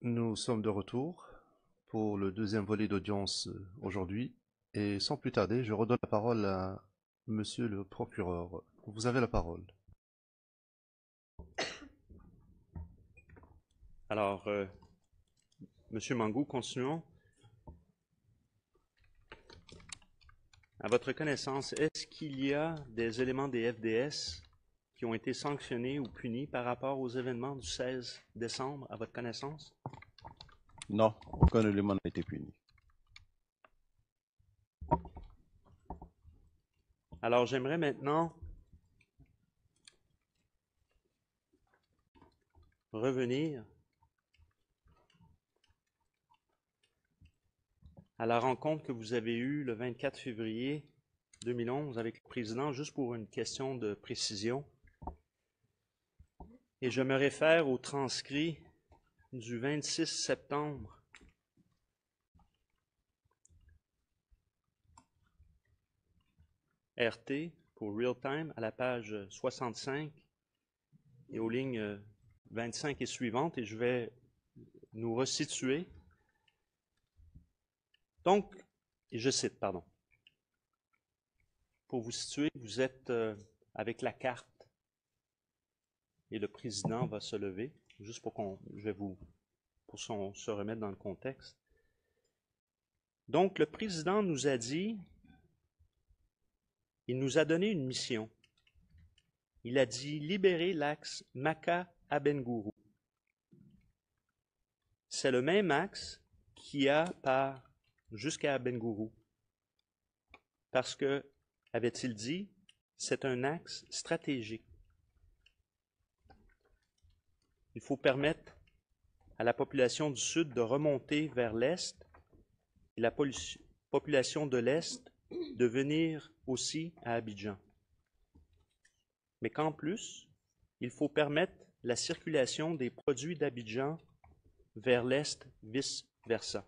Nous sommes de retour pour le deuxième volet d'audience aujourd'hui. Et sans plus tarder, je redonne la parole à Monsieur le procureur. Vous avez la parole. Alors, Monsieur Mangou, continuons. À votre connaissance, est-ce qu'il y a des éléments des FDS qui ont été sanctionnés ou punis par rapport aux événements du 16 décembre, à votre connaissance? Non, aucun élément n'a été puni. Alors, j'aimerais maintenant revenir à la rencontre que vous avez eue le 24 février 2011 avec le président, juste pour une question de précision. Et je me réfère au transcrit du 26 septembre RT pour Real Time à la page 65 et aux lignes 25 et suivantes, et je vais nous resituer. Donc, et je cite, pardon. Pour vous situer, vous êtes avec la carte et le président va se lever, juste pour se remettre dans le contexte. Donc, le président nous a dit, il nous a donné une mission. Il a dit libérer l'axe Maka à Bengourou. C'est le même axe qui a part jusqu'à Bengourou. Parce que, avait-il dit, c'est un axe stratégique. Il faut permettre à la population du Sud de remonter vers l'Est et la population de l'Est de venir aussi à Abidjan. Mais qu'en plus, il faut permettre la circulation des produits d'Abidjan vers l'Est, vice-versa.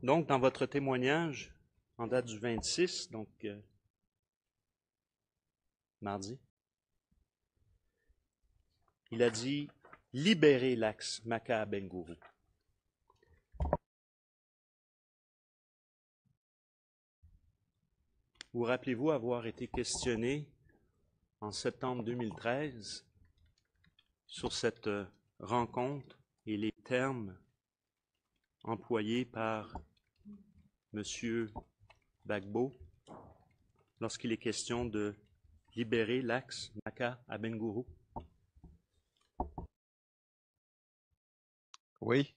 Donc, dans votre témoignage, en date du 26, donc mardi, il a dit « libérer l'axe Maka à Bengourou ». Vous rappelez-vous avoir été questionné en septembre 2013 sur cette rencontre et les termes employés par M. Gbagbo lorsqu'il est question de libérer l'axe Maka à Bengourou? Oui,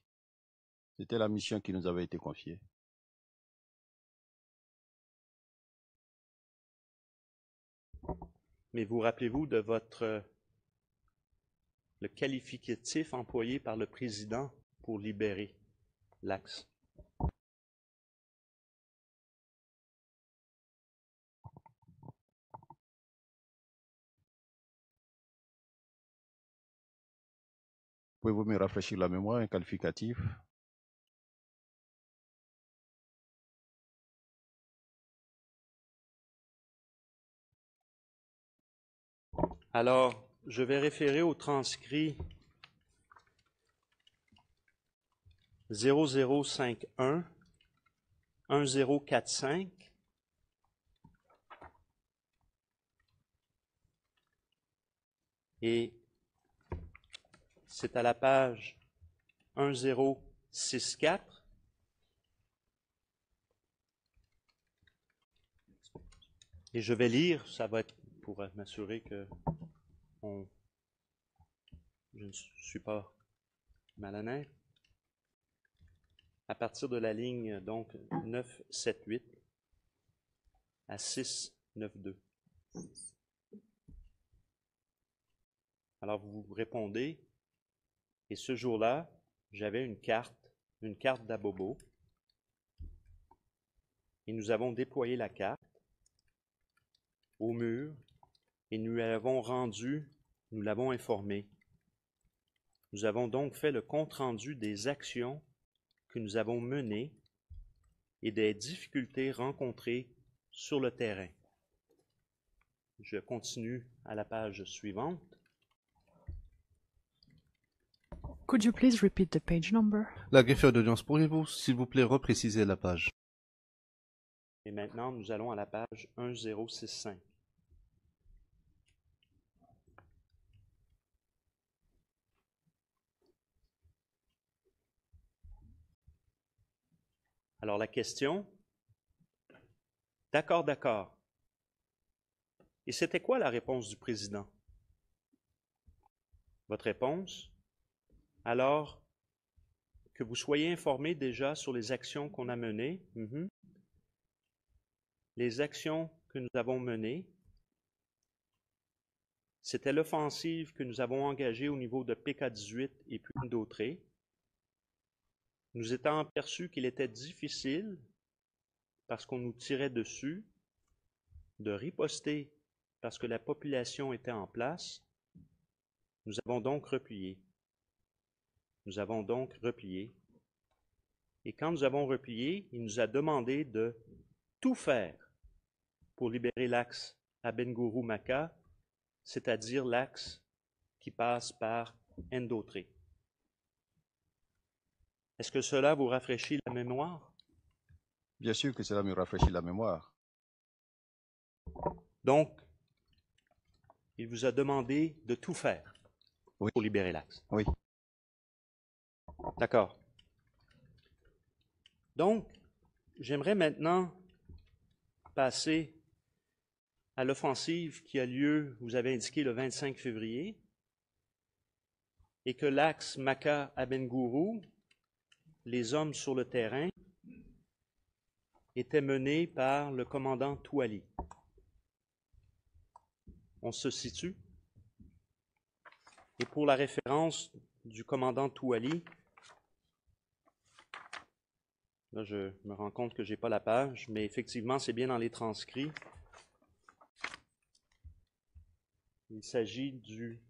c'était la mission qui nous avait été confiée. Mais vous rappelez-vous de le qualificatif employé par le président pour libérer l'axe? Pouvez-vous me rafraîchir la mémoire, un qualificatif? Alors, je vais référer au transcrit 0051 1045 et c'est à la page 1064. Et je vais lire, ça va être pour m'assurer que je ne suis pas malhonnête. À partir de la ligne donc 978 à 692. Alors vous répondez, et ce jour-là, j'avais une carte d'Abobo, et nous avons déployé la carte au mur, et nous l'avons informé. Nous avons donc fait le compte-rendu des actions que nous avons menées et des difficultés rencontrées sur le terrain. Je continue à la page suivante. Could you please repeat the page number? La greffière d'audience, pourriez-vous, s'il vous plaît, repréciser la page? Et maintenant, nous allons à la page 1065. Alors la question, d'accord, d'accord. Et c'était quoi la réponse du président? Votre réponse? Alors que vous soyez informés déjà sur les actions qu'on a menées, les actions que nous avons menées, c'était l'offensive que nous avons engagée au niveau de PK-18 et puis d'Autré. Nous étant aperçus qu'il était difficile, parce qu'on nous tirait dessus, de riposter parce que la population était en place, nous avons donc replié. Nous avons donc replié. Et quand nous avons replié, il nous a demandé de tout faire pour libérer l'axe Abengourou-Maka, c'est-à-dire l'axe qui passe par Ndautré. Est-ce que cela vous rafraîchit la mémoire? Bien sûr que cela me rafraîchit la mémoire. Donc, il vous a demandé de tout faire Oui. pour libérer l'axe. Oui. D'accord. Donc, j'aimerais maintenant passer à l'offensive qui a lieu, vous avez indiqué, le 25 février, et que l'axe Maka-Abengourou, les hommes sur le terrain, étaient menés par le commandant Touali. On se situe? Et pour la référence du commandant Touali, là je me rends compte que je n'ai pas la page, mais effectivement c'est bien dans les transcrits. Il s'agit du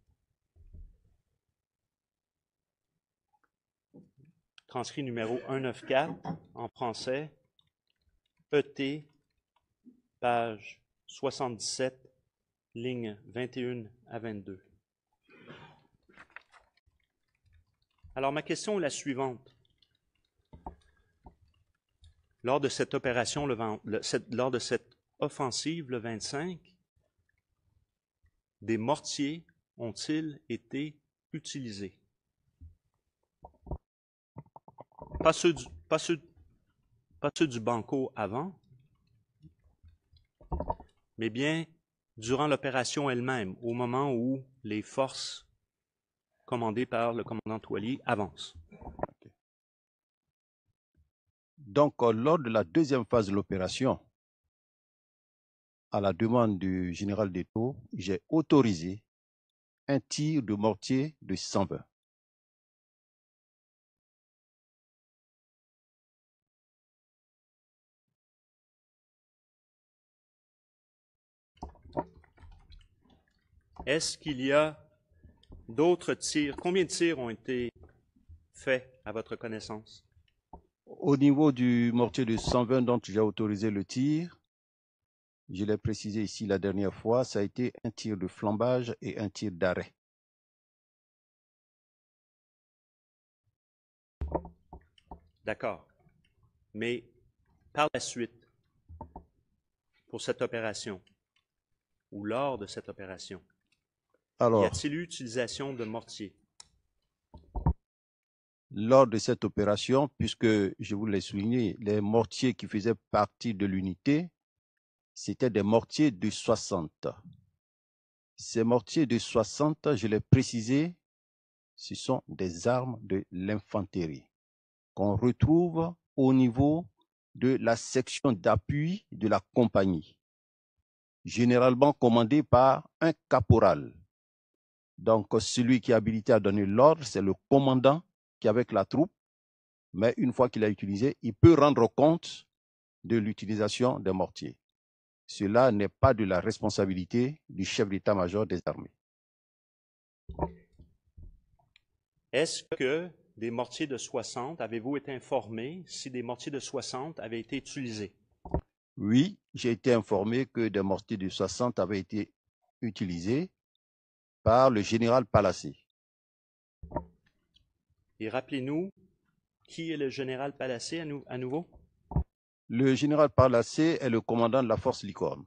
transcrit numéro 194 en français, ET, page 77, lignes 21 à 22. Alors ma question est la suivante. Lors de cette opération, lors de cette offensive le 25, des mortiers ont-ils été utilisés? Pas ceux du Banco avant, mais bien durant l'opération elle-même, au moment où les forces commandées par le commandant Touali avancent. Okay. Donc, lors de la deuxième phase de l'opération, à la demande du général d'Eto, j'ai autorisé un tir de mortier de 120. Est-ce qu'il y a d'autres tirs? Combien de tirs ont été faits à votre connaissance? Au niveau du mortier de 120 dont j'ai autorisé le tir, je l'ai précisé ici la dernière fois, ça a été un tir de flambage et un tir d'arrêt. D'accord. Mais par la suite, pour cette opération, ou lors de cette opération, Alors, y a-t-il eu utilisation de mortiers? Lors de cette opération, puisque je vous l'ai souligné, les mortiers qui faisaient partie de l'unité, c'était des mortiers de 60. Ces mortiers de 60, je l'ai précisé, ce sont des armes de l'infanterie qu'on retrouve au niveau de la section d'appui de la compagnie, généralement commandée par un caporal. Donc, celui qui est habilité à donner l'ordre, c'est le commandant qui est avec la troupe, mais une fois qu'il a utilisé, il peut rendre compte de l'utilisation des mortiers. Cela n'est pas de la responsabilité du chef d'état-major des armées. Est-ce que des mortiers de 60, avez-vous été informé si des mortiers de 60 avaient été utilisés? Oui, j'ai été informé que des mortiers de 60 avaient été utilisés par le général Palacé. Et rappelez-nous, qui est le général Palacé à nouveau? Le général Palacé est le commandant de la force Licorne.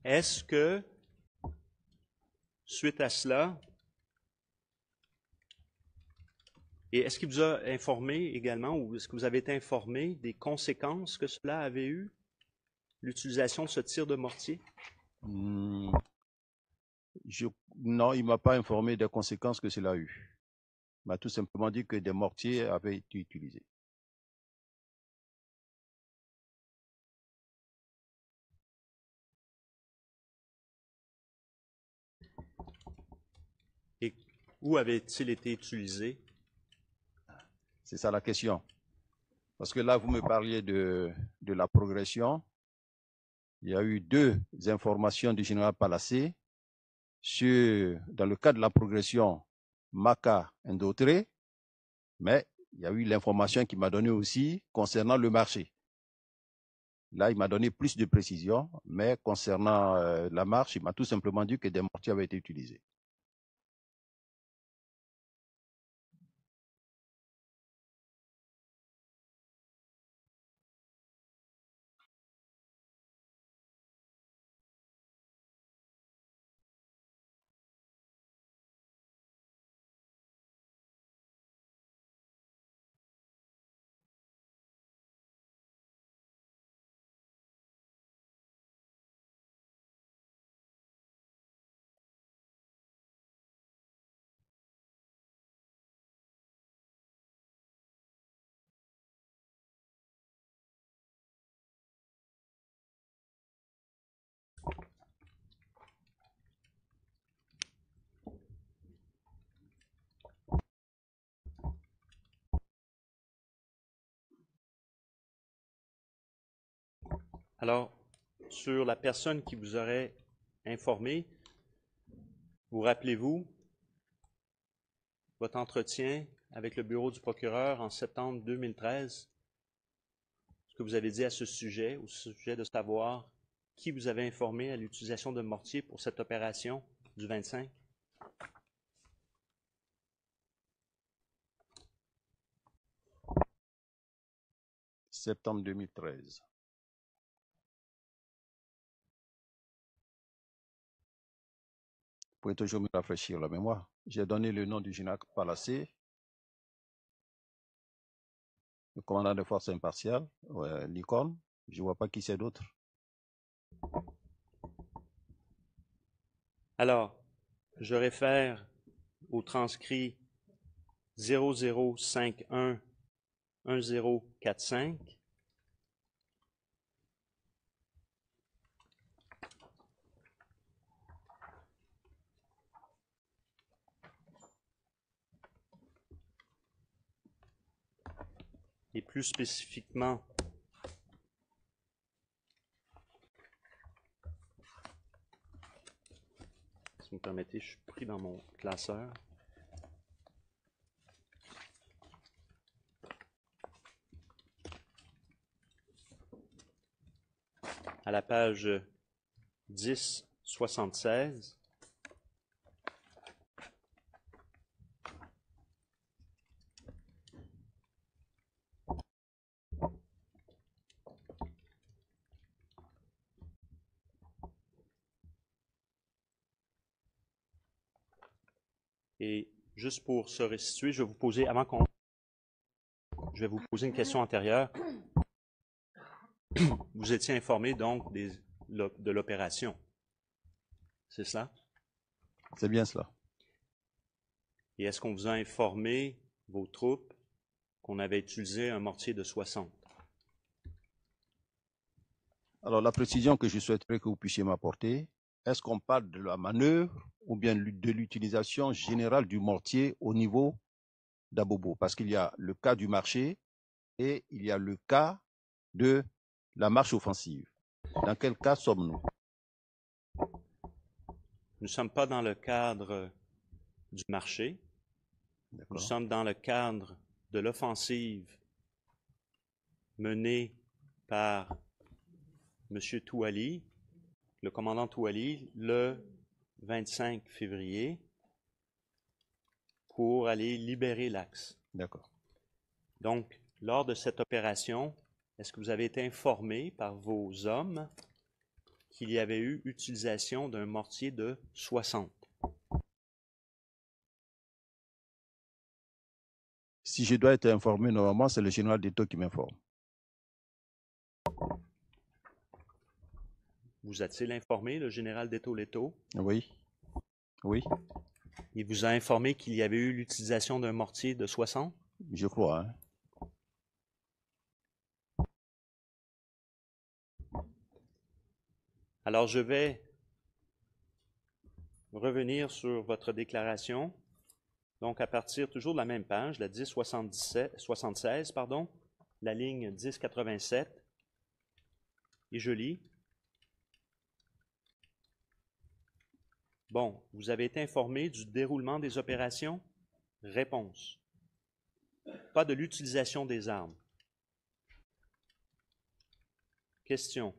Est-ce que, suite à cela, et est-ce qu'il vous a informé également, ou est-ce que vous avez été informé des conséquences que cela avait eu, l'utilisation de ce tir de mortier? Non, il ne m'a pas informé des conséquences que cela a eu. Il m'a tout simplement dit que des mortiers avaient été utilisés. Et où avait-il été utilisé? C'est ça la question. Parce que là, vous me parliez de la progression. Il y a eu 2 informations du général Palacé dans le cadre de la progression Maca Ndotré, mais il y a eu l'information qu'il m'a donnée aussi concernant le marché. Là, il m'a donné plus de précisions, mais concernant la marche, il m'a tout simplement dit que des mortiers avaient été utilisés. Alors, sur la personne qui vous aurait informé, vous rappelez-vous votre entretien avec le bureau du procureur en septembre 2013? Ce que vous avez dit à ce sujet, au sujet de savoir qui vous avait informé à l'utilisation de mortier pour cette opération du 25? Septembre 2013. Vous pouvez toujours me rafraîchir la mémoire. J'ai donné le nom du général Palacé, le commandant de force impartiale, Licorne. Je ne vois pas qui c'est d'autre. Alors, je réfère au transcrit 00511045. Et plus spécifiquement, si vous me permettez, je suis pris dans mon classeur. À la page 1076. Et juste pour se restituer, je vais vous poser, je vais vous poser une question antérieure. Vous étiez informé donc de l'opération. C'est cela? C'est bien cela. Et est-ce qu'on vous a informé, vos troupes, qu'on avait utilisé un mortier de 60? Alors, la précision que je souhaiterais que vous puissiez m'apporter, est-ce qu'on parle de la manœuvre ou bien de l'utilisation générale du mortier au niveau d'Abobo? Parce qu'il y a le cas du marché et il y a le cas de la marche offensive. Dans quel cas sommes-nous? Nous ne sommes pas dans le cadre du marché. Nous D'accord. sommes dans le cadre de l'offensive menée par M. Touali, le commandant Touali, le 25 février, pour aller libérer l'axe. D'accord. Donc, lors de cette opération, est-ce que vous avez été informé par vos hommes qu'il y avait eu utilisation d'un mortier de 60? Si je dois être informé, normalement, c'est le général d'État qui m'informe. Vous a-t-il informé, le général d'Étau-Leto? Oui. Oui, Il vous a informé qu'il y avait eu l'utilisation d'un mortier de 60? je crois. Hein. Alors, je vais revenir sur votre déclaration. Donc, à partir toujours de la même page, la 1076, pardon, la ligne 1087, et je lis. Bon, vous avez été informé du déroulement des opérations? Réponse. Pas de l'utilisation des armes. Question.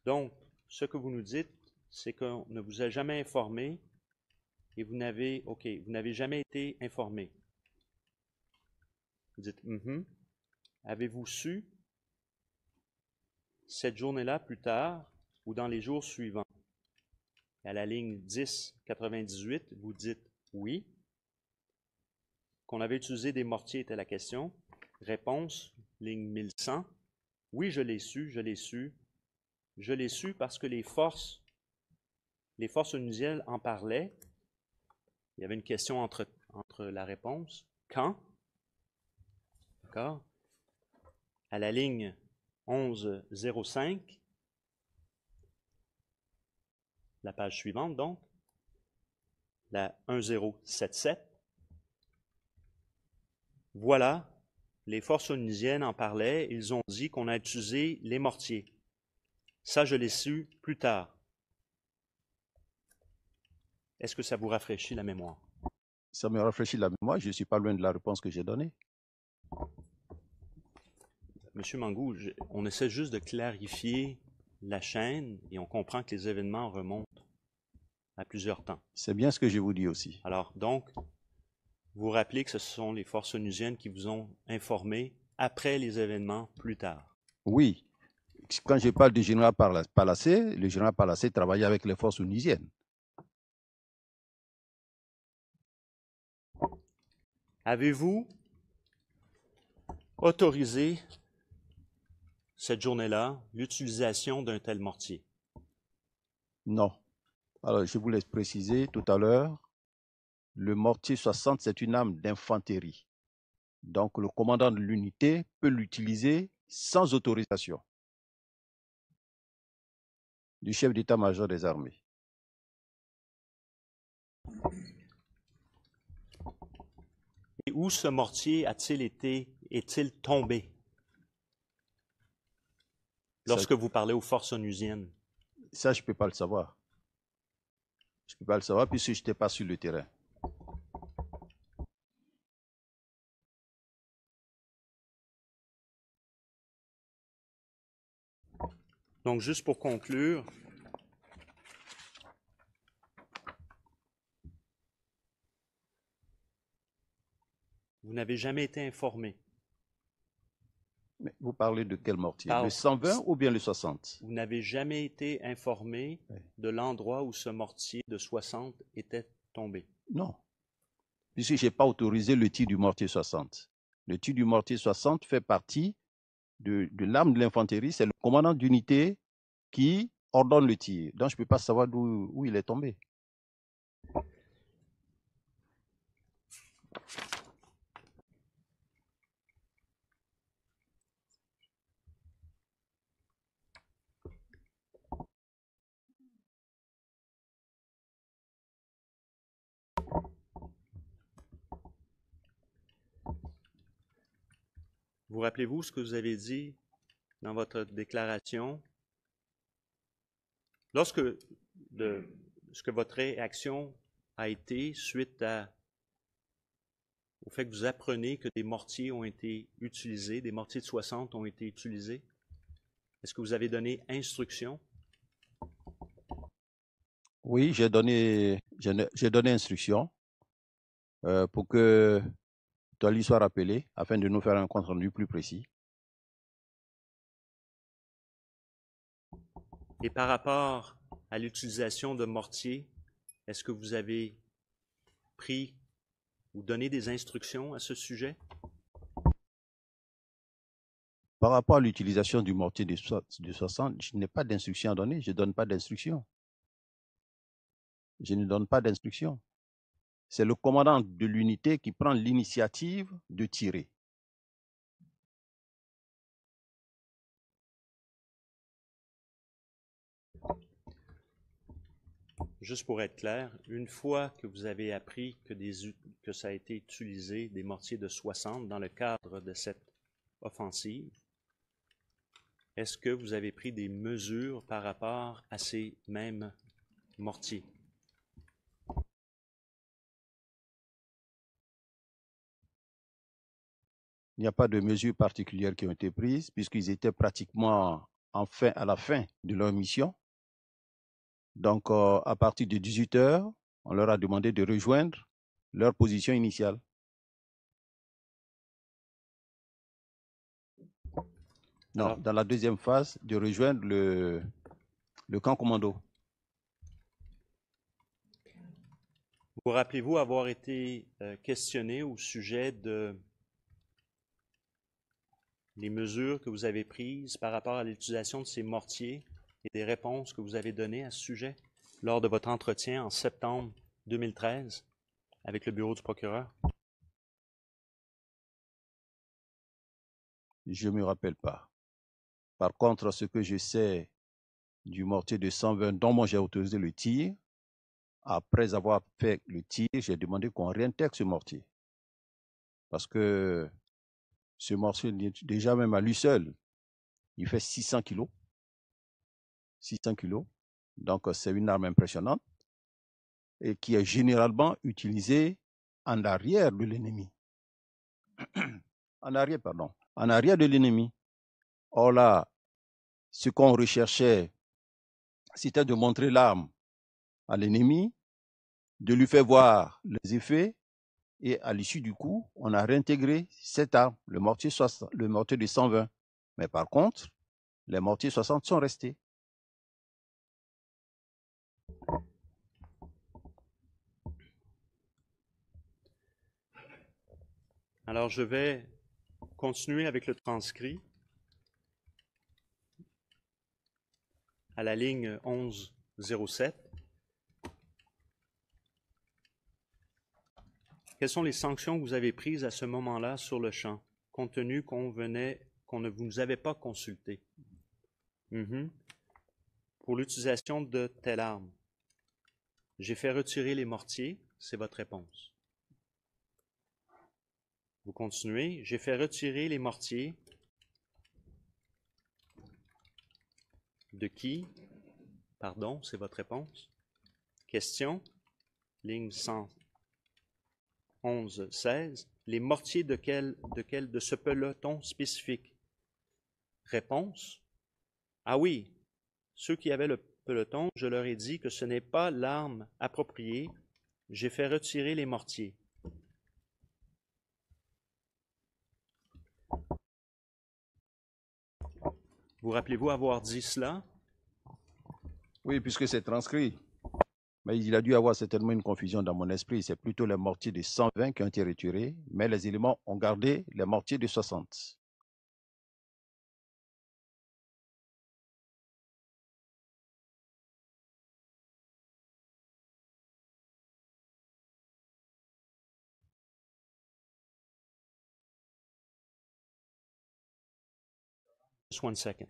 Donc, ce que vous nous dites, c'est qu'on ne vous a jamais informé et vous n'avez jamais été informé. Vous dites Avez-vous su cette journée-là plus tard ou dans les jours suivants? À la ligne 1098, vous dites oui. Qu'on avait utilisé des mortiers était la question. Réponse, ligne 1100. Oui, je l'ai su, je l'ai su. Je l'ai su parce que les forces onusiennes en parlaient. Il y avait une question entre la réponse. Quand? D'accord? À la ligne 1105, la page suivante donc, la 1077. Voilà, les forces onusiennes en parlaient, ils ont dit qu'on a utilisé les mortiers. Ça, je l'ai su plus tard. Est-ce que ça vous rafraîchit la mémoire? Ça me rafraîchit la mémoire, je ne suis pas loin de la réponse que j'ai donnée. Monsieur Mangou, on essaie juste de clarifier la chaîne et on comprend que les événements remontent à plusieurs temps. C'est bien ce que je vous dis aussi. Alors, donc, vous rappelez que ce sont les forces onusiennes qui vous ont informé après les événements plus tard. Oui. Quand je parle du général Palacé, le général Palacé travaillait avec les forces onusiennes. Avez-vous autorisé cette journée-là l'utilisation d'un tel mortier? Non. Alors, je vous laisse préciser tout à l'heure, le mortier 60, c'est une arme d'infanterie. Donc, le commandant de l'unité peut l'utiliser sans autorisation du chef d'état-major des armées. Et où ce mortier est-il tombé lorsque vous parlez aux forces onusiennes? Ça, je ne peux pas le savoir. Je ne peux pas le savoir puisque je n'étais pas sur le terrain. Donc, juste pour conclure, vous n'avez jamais été informé. Mais vous parlez de quel mortier? Le 120 ou bien le 60? Vous n'avez jamais été informé de l'endroit où ce mortier de 60 était tombé. Non, puisque je n'ai pas autorisé le tir du mortier 60. Le tir du mortier 60 fait partie de l'arme de l'infanterie. C'est le commandant d'unité qui ordonne le tir. Donc, je ne peux pas savoir où il est tombé. Vous rappelez-vous ce que vous avez dit dans votre déclaration? Lorsque ce que votre réaction a été suite au fait que vous apprenez que des mortiers ont été utilisés, des mortiers de 60 ont été utilisés? Est-ce que vous avez donné instruction? Oui, j'ai donné instruction pour que Toli soit rappelé afin de nous faire un compte rendu plus précis. Et par rapport à l'utilisation de mortiers, est-ce que vous avez pris ou donné des instructions à ce sujet? Par rapport à l'utilisation du mortier de 60, je n'ai pas d'instruction à donner. Je ne donne pas d'instruction. Je ne donne pas d'instruction. C'est le commandant de l'unité qui prend l'initiative de tirer. Juste pour être clair, une fois que vous avez appris que ça a été utilisé, des mortiers de 60 dans le cadre de cette offensive, est-ce que vous avez pris des mesures par rapport à ces mêmes mortiers? Il n'y a pas de mesures particulières qui ont été prises puisqu'ils étaient pratiquement à la fin de leur mission. Donc, à partir de 18 h, on leur a demandé de rejoindre leur position initiale. Non, alors, dans la deuxième phase, de rejoindre le camp commando. Vous rappelez-vous avoir été questionné au sujet de les mesures que vous avez prises par rapport à l'utilisation de ces mortiers et des réponses que vous avez données à ce sujet lors de votre entretien en septembre 2013 avec le bureau du procureur? Je ne me rappelle pas. Par contre, ce que je sais du mortier de 120 dont moi j'ai autorisé le tir, après avoir fait le tir, j'ai demandé qu'on réintègre ce mortier. Parce que ce mortier, déjà même à lui seul, il fait 600 kilos. 600 kilos. Donc, c'est une arme impressionnante et qui est généralement utilisée en arrière de l'ennemi. En arrière de l'ennemi. Or là, ce qu'on recherchait, c'était de montrer l'arme à l'ennemi, de lui faire voir les effets, et à l'issue du coup, on a réintégré cette arme, le mortier de 120. Mais par contre, les mortiers 60 sont restés. Alors, je vais continuer avec le transcrit à la ligne 1107. Quelles sont les sanctions que vous avez prises à ce moment-là sur le champ, compte tenu qu'on ne vous avait pas consulté? Pour l'utilisation de telle arme, j'ai fait retirer les mortiers, c'est votre réponse. Vous continuez, j'ai fait retirer les mortiers de qui? Pardon, c'est votre réponse. Question, ligne 111-16. Les mortiers de ce peloton spécifique? Réponse. Ah oui, ceux qui avaient le peloton, je leur ai dit que ce n'est pas l'arme appropriée. J'ai fait retirer les mortiers. Vous rappelez-vous avoir dit cela? Oui, puisque c'est transcrit. Mais il a dû avoir certainement une confusion dans mon esprit. C'est plutôt les mortiers de 120 qui ont été retirés, mais les éléments ont gardé les mortiers de 60. Just one second.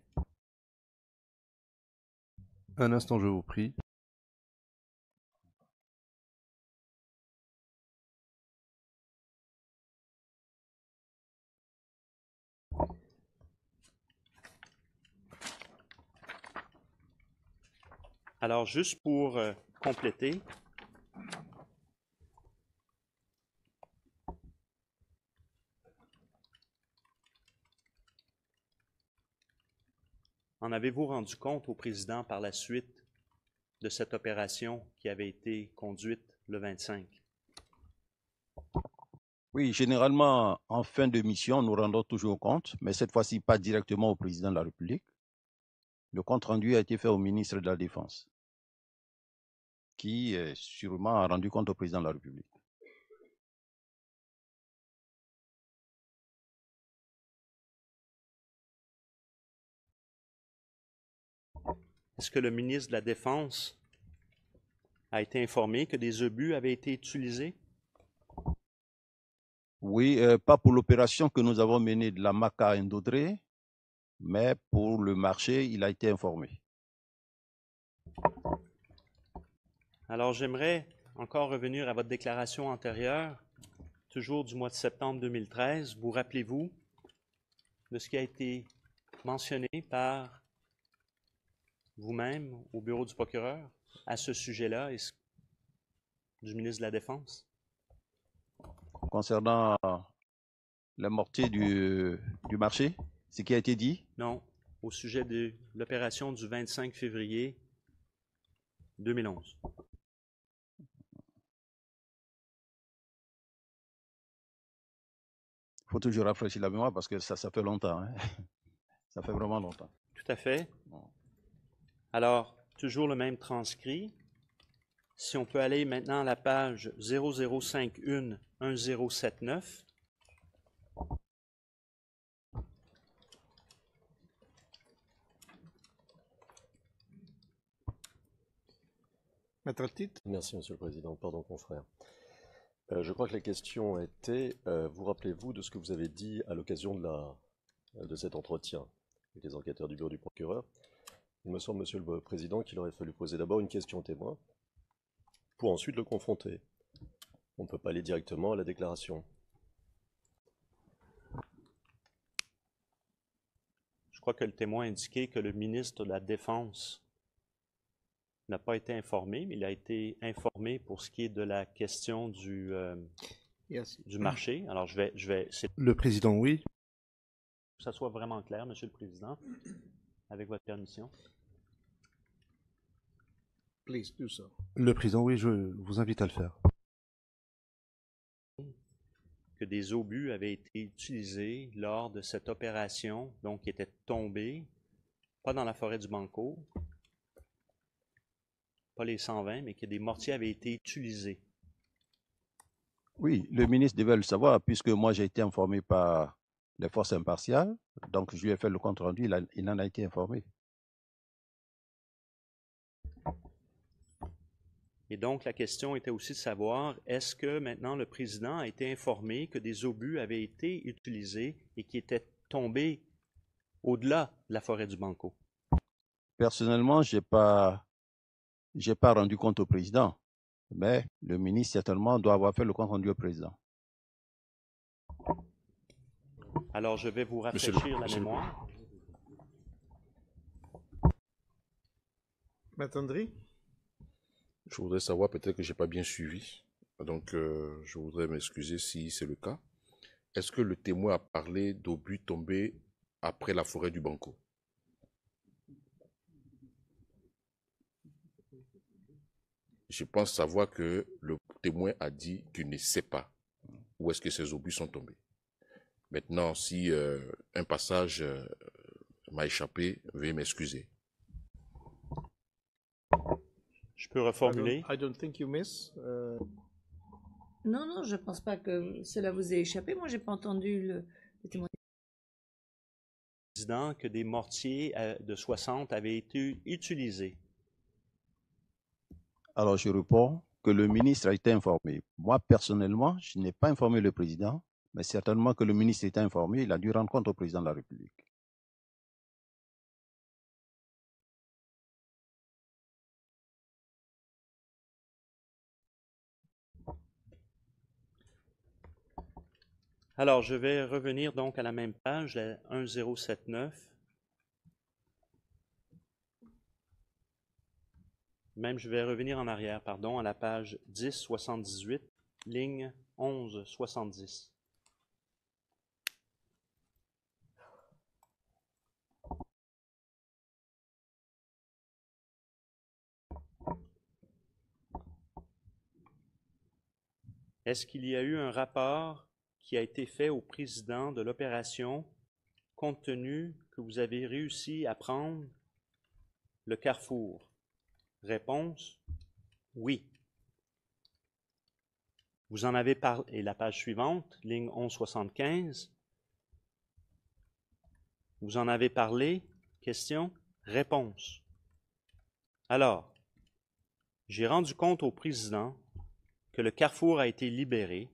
Un instant, je vous prie. Alors, juste pour compléter. En avez-vous rendu compte au président par la suite de cette opération qui avait été conduite le 25? Oui, généralement, en fin de mission, nous rendons toujours compte, mais cette fois-ci, pas directement au président de la République. Le compte rendu a été fait au ministre de la Défense, qui sûrement a rendu compte au président de la République. Est-ce que le ministre de la Défense a été informé que des obus avaient été utilisés? Oui, pas pour l'opération que nous avons menée de la Maca à Indodré, mais pour le marché, il a été informé. Alors, j'aimerais encore revenir à votre déclaration antérieure, toujours du mois de septembre 2013. Vous rappelez-vous de ce qui a été mentionné par vous-même au bureau du procureur à ce sujet-là et du ministre de la Défense? Concernant les mortiers du marché, ce qui a été dit? Non, au sujet de l'opération du 25 février 2011. Il faut toujours rafraîchir la mémoire parce que ça fait longtemps. Hein? Ça fait vraiment longtemps. Tout à fait. Alors, toujours le même transcrit. Si on peut aller maintenant à la page 00511079. Maître Titre. Merci, Monsieur le Président. Pardon, confrère. Je crois que la question était, vous rappelez-vous de ce que vous avez dit à l'occasion de cet entretien avec les enquêteurs du bureau du procureur? Il me semble, Monsieur le Président, qu'il aurait fallu poser d'abord une question témoin pour ensuite le confronter. On ne peut pas aller directement à la déclaration. Je crois que le témoin a indiqué que le ministre de la Défense n'a pas été informé, mais il a été informé pour ce qui est de la question du marché. Alors, Le président, oui. Que ça soit vraiment clair, Monsieur le Président, avec votre permission. Please do so. Le président, oui, je vous invite à le faire. Que des obus avaient été utilisés lors de cette opération, donc qui était tombée, pas dans la forêt du Banco, pas les 120, mais que des mortiers avaient été utilisés. Oui, le ministre devait le savoir puisque moi j'ai été informé par les forces impartiales, donc je lui ai fait le compte rendu, il en a été informé. Et donc, la question était aussi de savoir, est-ce que maintenant le président a été informé que des obus avaient été utilisés et qui étaient tombés au-delà de la forêt du Banco? Personnellement, j'ai pas rendu compte au président, mais le ministre certainement doit avoir fait le compte rendu au président. Alors, je vais vous rafraîchir la mémoire. Maître Andry. Je voudrais savoir, peut-être que je n'ai pas bien suivi, donc je voudrais m'excuser si c'est le cas. Est-ce que le témoin a parlé d'obus tombés après la forêt du Banco? Je pense savoir que le témoin a dit qu'il ne sait pas où est-ce que ces obus sont tombés. Maintenant, si un passage m'a échappé, veuillez m'excuser. Je peux reformuler? I don't think you miss. Non, je ne pense pas que cela vous ait échappé. Moi, je n'ai pas entendu le témoignage. Président, que des mortiers de 60 avaient été utilisés. Alors je réponds que le ministre a été informé. Moi, personnellement, je n'ai pas informé le président, mais certainement que le ministre était informé, il a dû rendre compte au président de la République. Alors, je vais revenir donc à la même page, la 1079. Même, je vais revenir en arrière, pardon, à la page 1078, ligne 1170. Est-ce qu'il y a eu un rapport qui a été fait au président de l'opération compte tenu que vous avez réussi à prendre le carrefour? Réponse, oui. Vous en avez parlé, et la page suivante, ligne 1175. Vous en avez parlé, question, réponse. Alors, j'ai rendu compte au président que le carrefour a été libéré.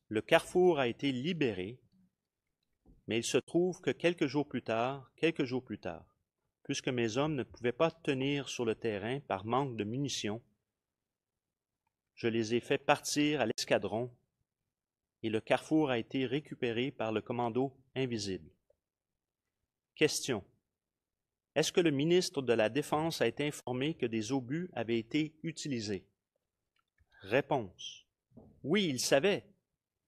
Le carrefour a été libéré, mais il se trouve que quelques jours plus tard, puisque mes hommes ne pouvaient pas tenir sur le terrain par manque de munitions, je les ai fait partir à l'escadron et le carrefour a été récupéré par le commando invisible. Question. Est-ce que le ministre de la Défense a été informé que des obus avaient été utilisés? Réponse. Oui, il savait,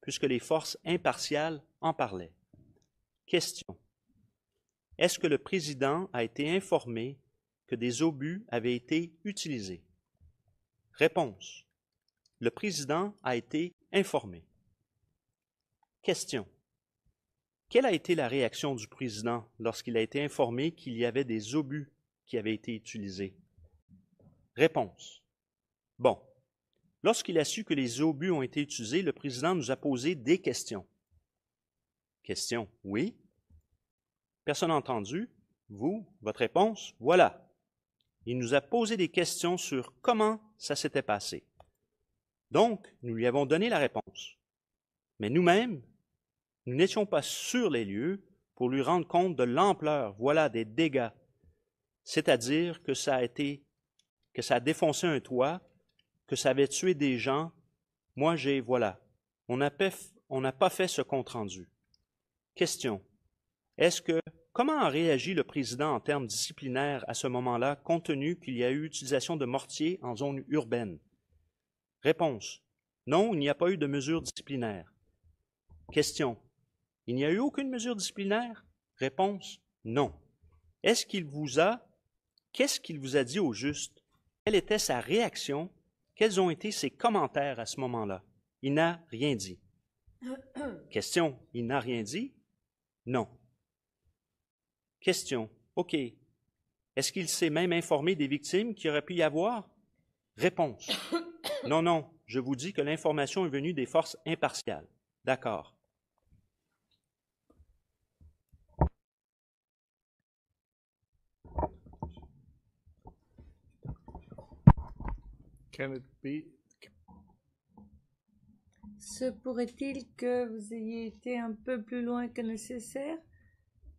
puisque les forces impartiales en parlaient. Question. Est-ce que le président a été informé que des obus avaient été utilisés? Réponse. Le président a été informé. Question. Quelle a été la réaction du président lorsqu'il a été informé qu'il y avait des obus qui avaient été utilisés? Réponse. Bon. Lorsqu'il a su que les obus ont été utilisés, le président nous a posé des questions. Question. Oui. Personne n'a entendu? Vous, votre réponse? Voilà. Il nous a posé des questions sur comment ça s'était passé. Donc, nous lui avons donné la réponse. Mais nous-mêmes, nous n'étions pas sur les lieux pour lui rendre compte de l'ampleur, voilà, des dégâts. C'est-à-dire que ça a défoncé un toit, que ça avait tué des gens. Moi, on n'a pas fait ce compte-rendu. Question. Comment a réagi le président en termes disciplinaires à ce moment-là, compte tenu qu'il y a eu utilisation de mortiers en zone urbaine? Réponse. Non, il n'y a pas eu de mesure disciplinaire. Question. Il n'y a eu aucune mesure disciplinaire? Réponse. Non. Qu'est-ce qu'il vous a dit au juste? Quelle était sa réaction? Quels ont été ses commentaires à ce moment-là? Il n'a rien dit. Question. Il n'a rien dit? Non. Question. OK. Est-ce qu'il s'est même informé des victimes qu'il aurait pu y avoir? Réponse. Non, je vous dis que l'information est venue des forces impartiales. D'accord. Can it be? Se pourrait-il que vous ayez été un peu plus loin que nécessaire?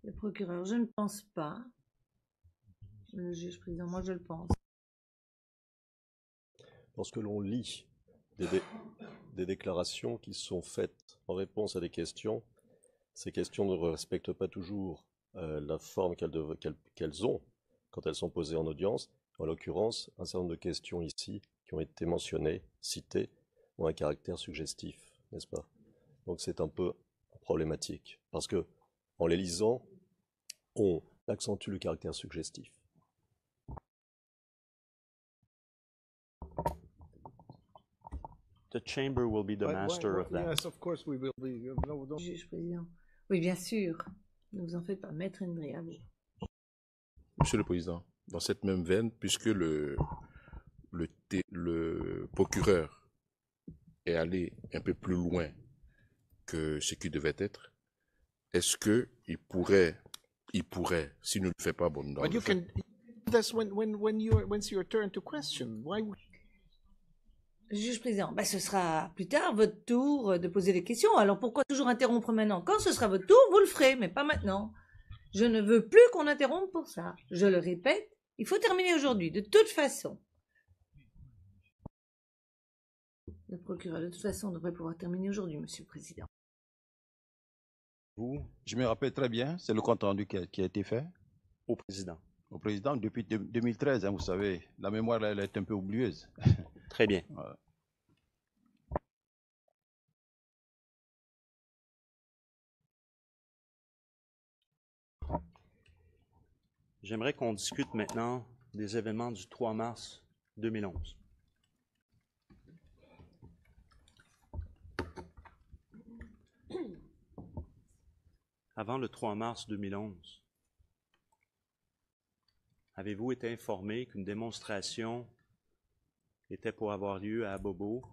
Le procureur, je ne pense pas. Le juge président, moi je le pense. Lorsque l'on lit des déclarations qui sont faites en réponse à des questions, ces questions ne respectent pas toujours la forme qu'elles ont quand elles sont posées en audience. En l'occurrence, un certain nombre de questions ici qui ont été mentionnées, citées, ont un caractère suggestif, n'est-ce pas? Donc c'est un peu problématique, parce que en les lisant, on accentue le caractère suggestif. The chamber will be the master of that. Yes, of course we will be. No, don't. Juge président. Oui, bien sûr. Ne vous en faites pas, Maître Indré, à vous. Monsieur le Président, dans cette même veine, puisque le procureur est allé un peu plus loin que ce qui devait être, est-ce qu'il pourrait, s'il ne le fait pas, bon, non, But you can. That's when it's your turn to question. Why? Juge président, ce sera plus tard votre tour de poser des questions. Alors pourquoi toujours interrompre maintenant? Quand ce sera votre tour, vous le ferez, mais pas maintenant. Je ne veux plus qu'on interrompe pour ça. Je le répète, il faut terminer aujourd'hui, de toute façon. Le procureur, de toute façon, devrait pouvoir terminer aujourd'hui, Monsieur le Président. Je me rappelle très bien, c'est le compte rendu qui a été fait. Au président. Au président, depuis 2013, hein, vous savez, la mémoire elle est un peu oublieuse. Très bien. Voilà. J'aimerais qu'on discute maintenant des événements du 3 mars 2011. Avant le 3 mars 2011, avez-vous été informé qu'une démonstration était pour avoir lieu à Abobo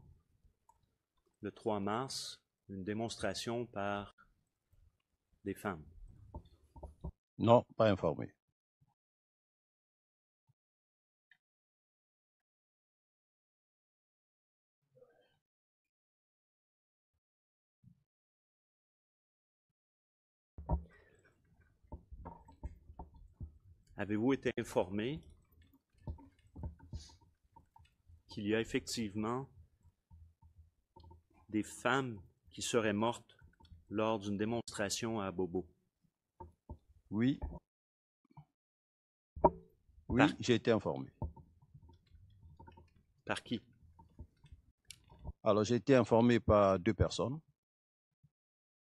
le 3 mars, une démonstration par des femmes? Non, pas informé. Avez-vous été informé qu'il y a effectivement des femmes qui seraient mortes lors d'une démonstration à Abobo? Oui. Oui, j'ai été informé. Par qui? Alors, j'ai été informé par deux personnes.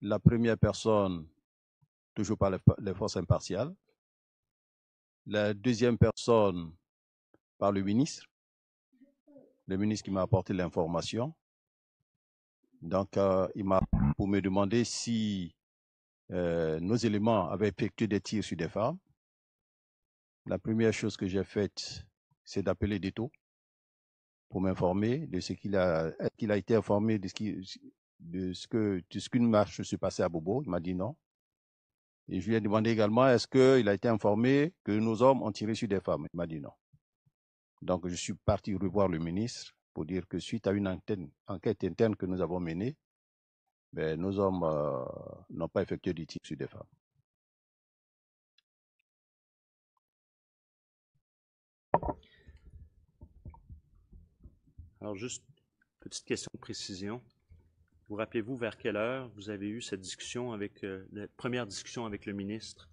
La première personne, toujours par les forces impartiales. La deuxième personne, par le ministre qui m'a apporté l'information. Donc, il m'a pour me demander si nos éléments avaient effectué des tirs sur des femmes. La première chose que j'ai faite, c'est d'appeler Deto pour m'informer de ce qu'il a été informé de ce qu'une marche se passait à Bobo. Il m'a dit non. Et je lui ai demandé également, est-ce qu'il a été informé que nos hommes ont tiré sur des femmes? Il m'a dit non. Donc, je suis parti revoir le ministre pour dire que suite à une enquête interne que nous avons menée, ben, nos hommes n'ont pas effectué de tir sur des femmes. Alors, juste petite question de précision. Vous rappelez-vous vers quelle heure vous avez eu cette discussion avec la première discussion avec le ministre,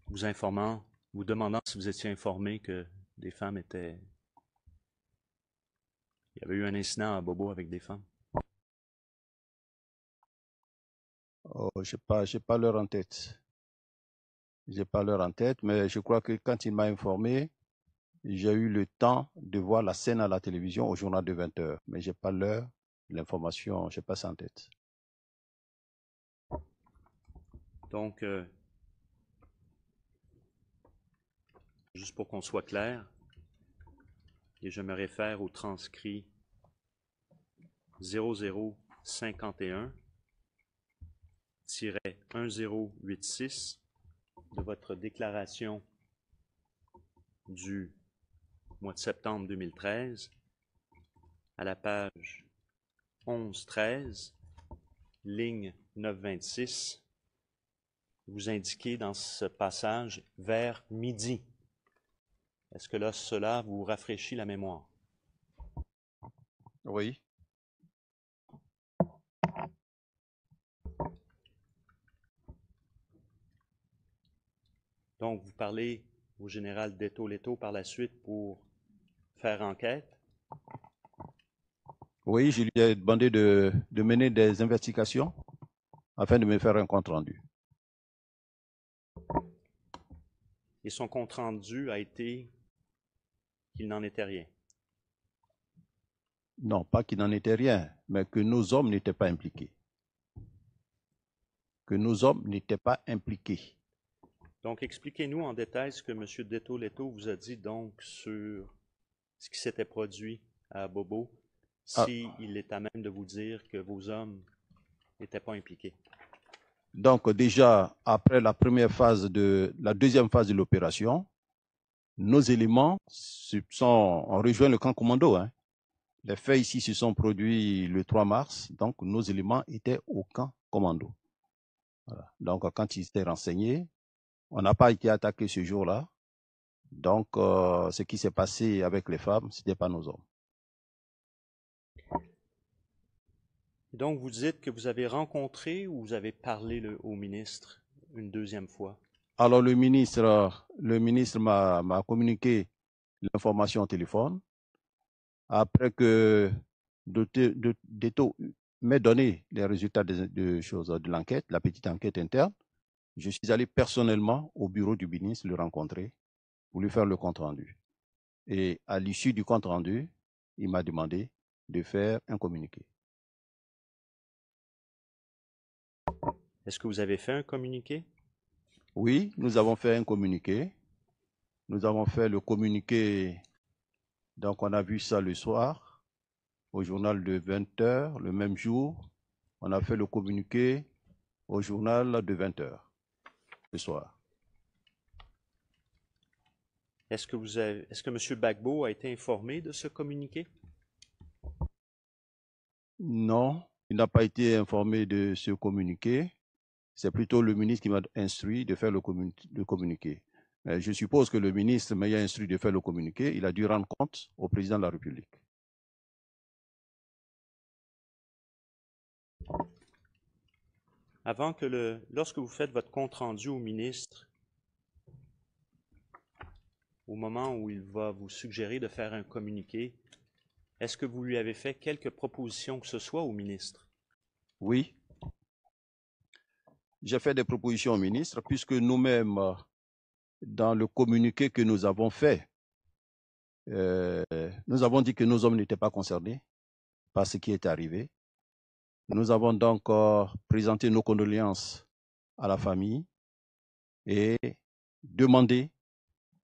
vous informant, vous demandant si vous étiez informé que des femmes étaient... Il y avait eu un incident à Bobo avec des femmes? Oh, j'ai pas l'heure en tête. J'ai pas l'heure en tête, mais je crois que quand il m'a informé, j'ai eu le temps de voir la scène à la télévision au journal de 20h. Mais j'ai pas l'heure, l'information, j'ai pas ça en tête. Donc, juste pour qu'on soit clair, et je me réfère au transcrit 0051-1086 de votre déclaration du mois de septembre 2013, à la page 11-13, ligne 926, vous indiquez dans ce passage « vers midi ». Est-ce que là, cela vous rafraîchit la mémoire? Oui. Donc, vous parlez au général Deto Leto par la suite pour faire enquête? Oui, je lui ai demandé de mener des investigations afin de me faire un compte-rendu. Et son compte-rendu a été qu'il n'en était rien? Non, pas qu'il n'en était rien, mais que nos hommes n'étaient pas impliqués. Que nos hommes n'étaient pas impliqués. Donc, expliquez-nous en détail ce que M. Deto Leto vous a dit donc sur ce qui s'était produit à Bobo, s'il est à même de vous dire que vos hommes n'étaient pas impliqués. Donc déjà, après la deuxième phase de l'opération, nos éléments ont rejoint le camp commando. Hein. Les faits ici se sont produits le 3 mars, donc nos éléments étaient au camp commando. Voilà. Donc quand ils étaient renseignés, on n'a pas été attaqué ce jour-là. Donc ce qui s'est passé avec les femmes, ce n'était pas nos hommes. Donc vous dites que vous avez rencontré ou vous avez parlé au ministre une deuxième fois? Alors le ministre m'a communiqué l'information au téléphone. Après que Deto m'ait donné les résultats de l'enquête, la petite enquête interne, je suis allé personnellement au bureau du ministre le rencontrer pour lui faire le compte-rendu. Et à l'issue du compte-rendu, il m'a demandé de faire un communiqué. Est-ce que vous avez fait un communiqué? Oui, nous avons fait un communiqué. Nous avons fait le communiqué, donc on a vu ça le soir, au journal de 20h, le même jour. On a fait le communiqué au journal de 20h, le soir. Est-ce que M. Gbagbo a été informé de ce communiqué? Non, il n'a pas été informé de ce communiqué. C'est plutôt le ministre qui m'a instruit de faire le communiqué. Je suppose que le ministre m'ayant instruit de faire le communiqué, il a dû rendre compte au président de la République. Lorsque vous faites votre compte-rendu au ministre, au moment où il va vous suggérer de faire un communiqué, est-ce que vous lui avez fait quelques propositions que ce soit au ministre? Oui. J'ai fait des propositions au ministre, puisque nous-mêmes, dans le communiqué que nous avons fait, nous avons dit que nos hommes n'étaient pas concernés par ce qui est arrivé. Nous avons donc présenté nos condoléances à la famille et demandé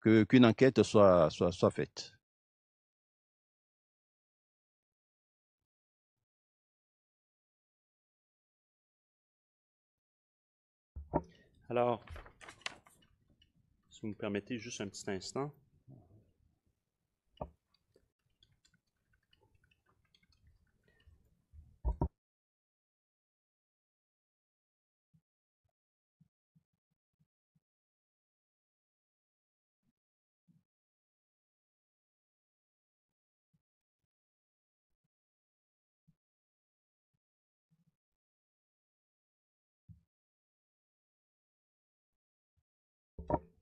qu'une enquête soit faite. Alors, si vous me permettez juste un petit instant.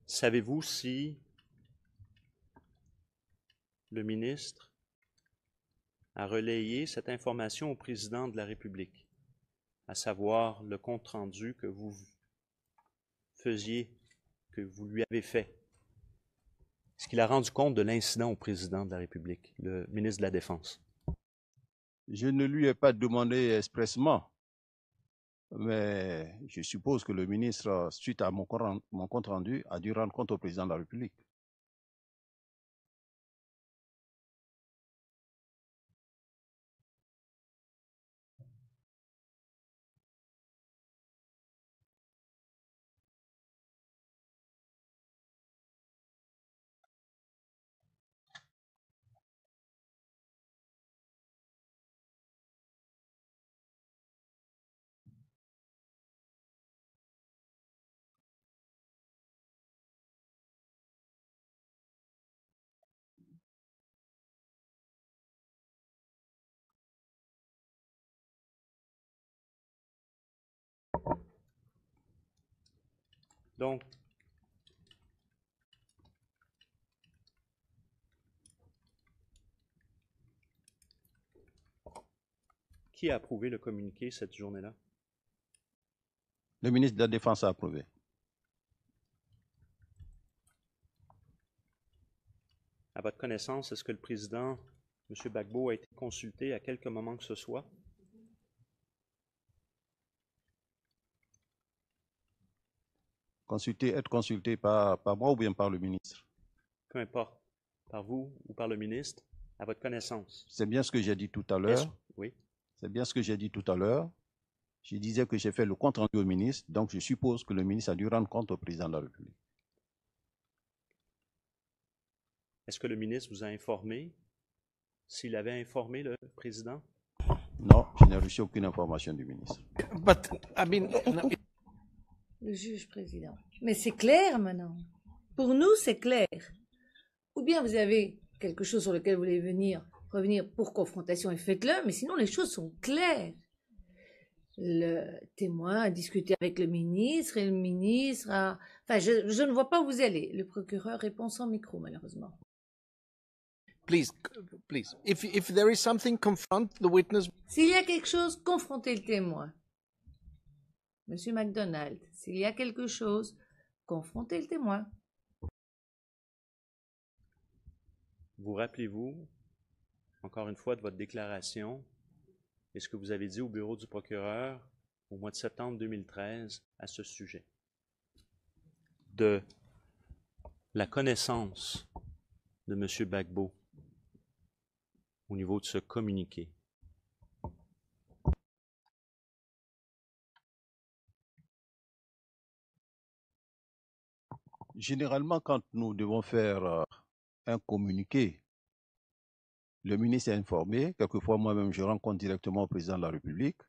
Savez-vous si le ministre a relayé cette information au président de la République, à savoir le compte-rendu que vous faisiez, que vous lui avez fait? Est-ce qu'il a rendu compte de l'incident au président de la République, le ministre de la Défense? Je ne lui ai pas demandé expressément, mais je suppose que le ministre, suite à mon compte rendu, a dû rendre compte au président de la République. Donc, qui a approuvé le communiqué cette journée-là? Le ministre de la Défense a approuvé. À votre connaissance, est-ce que le président, M. Gbagbo, a été consulté à quelque moment que ce soit? Être consulté par moi ou bien par le ministre? Peu importe, par vous ou par le ministre, à votre connaissance. C'est bien ce que j'ai dit tout à l'heure. Oui. C'est bien ce que j'ai dit tout à l'heure. Je disais que j'ai fait le compte rendu au ministre, donc je suppose que le ministre a dû rendre compte au président de la République. Est-ce que le ministre vous a informé s'il avait informé le président? Non, je n'ai reçu aucune information du ministre. But I mean, Le juge président. Mais c'est clair maintenant. Pour nous, c'est clair. Ou bien vous avez quelque chose sur lequel vous voulez revenir pour confrontation et faites-le, mais sinon les choses sont claires. Le témoin a discuté avec le ministre et le ministre a Enfin, je ne vois pas où vous allez. Le procureur répond sans micro, malheureusement. Please, please. If there is something, confront the witness. S'il y a quelque chose, confrontez le témoin. Monsieur MacDonald, s'il y a quelque chose, confrontez le témoin. Vous rappelez-vous, encore une fois, de votre déclaration et ce que vous avez dit au bureau du procureur au mois de septembre 2013 à ce sujet? De la connaissance de M. Gbagbo au niveau de ce communiqué. Généralement, quand nous devons faire un communiqué, le ministre est informé. Quelquefois, moi-même, je rencontre directement le président de la République.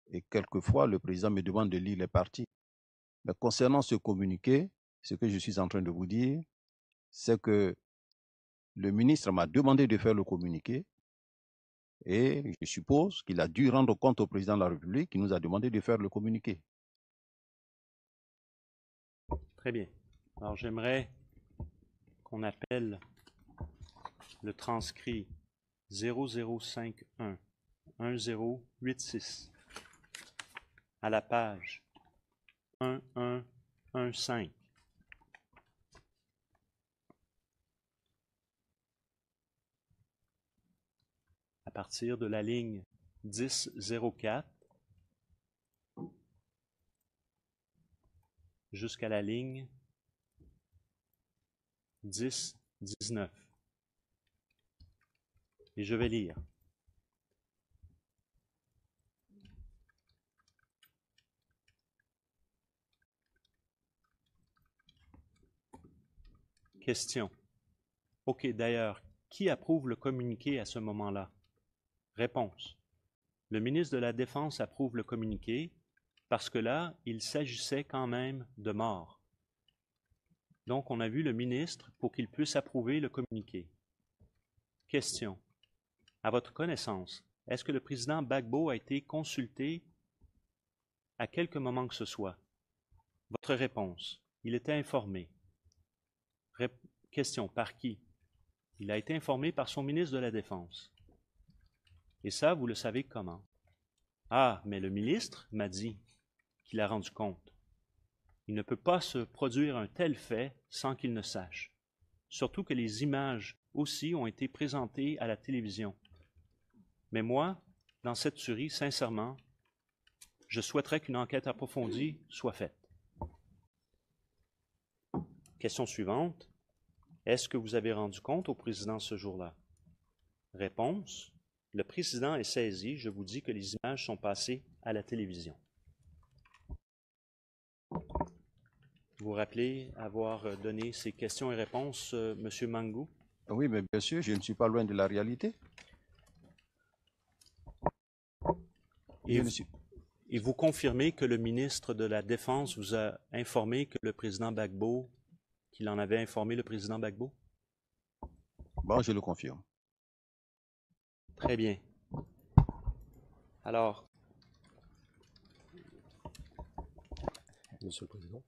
Et quelquefois, le président me demande de lire les parties. Mais concernant ce communiqué, ce que je suis en train de vous dire, c'est que le ministre m'a demandé de faire le communiqué. Et je suppose qu'il a dû rendre compte au président de la République qui nous a demandé de faire le communiqué. Très bien. Alors, j'aimerais qu'on appelle le transcrit 0051 1086 à la page 1115. À partir de la ligne 1004 jusqu'à la ligne 1019. Et je vais lire. Question. OK, d'ailleurs, qui approuve le communiqué à ce moment-là? Réponse. Le ministre de la Défense approuve le communiqué parce que là, il s'agissait quand même de mort. Donc, on a vu le ministre pour qu'il puisse approuver le communiqué. Question. À votre connaissance, est-ce que le président Gbagbo a été consulté à quelque moment que ce soit? Votre réponse. Il était informé. Question. Par qui? Il a été informé par son ministre de la Défense. Et ça, vous le savez comment? Ah, mais le ministre m'a dit qu'il a rendu compte. Il ne peut pas se produire un tel fait sans qu'il ne sache. Surtout que les images aussi ont été présentées à la télévision. Mais moi, dans cette tuerie, sincèrement, je souhaiterais qu'une enquête approfondie soit faite. Question suivante. Est-ce que vous avez rendu compte au président ce jour-là? Réponse. Le président est saisi. Je vous dis que les images sont passées à la télévision. Vous vous rappelez avoir donné ces questions et réponses, M. Mangou? Oui, mais bien sûr, je ne suis pas loin de la réalité. Et vous confirmez que le ministre de la Défense vous a informé que le président Gbagbo, qu'il en avait informé le président Gbagbo? Bon, je le confirme. Très bien. Alors, Monsieur le Président.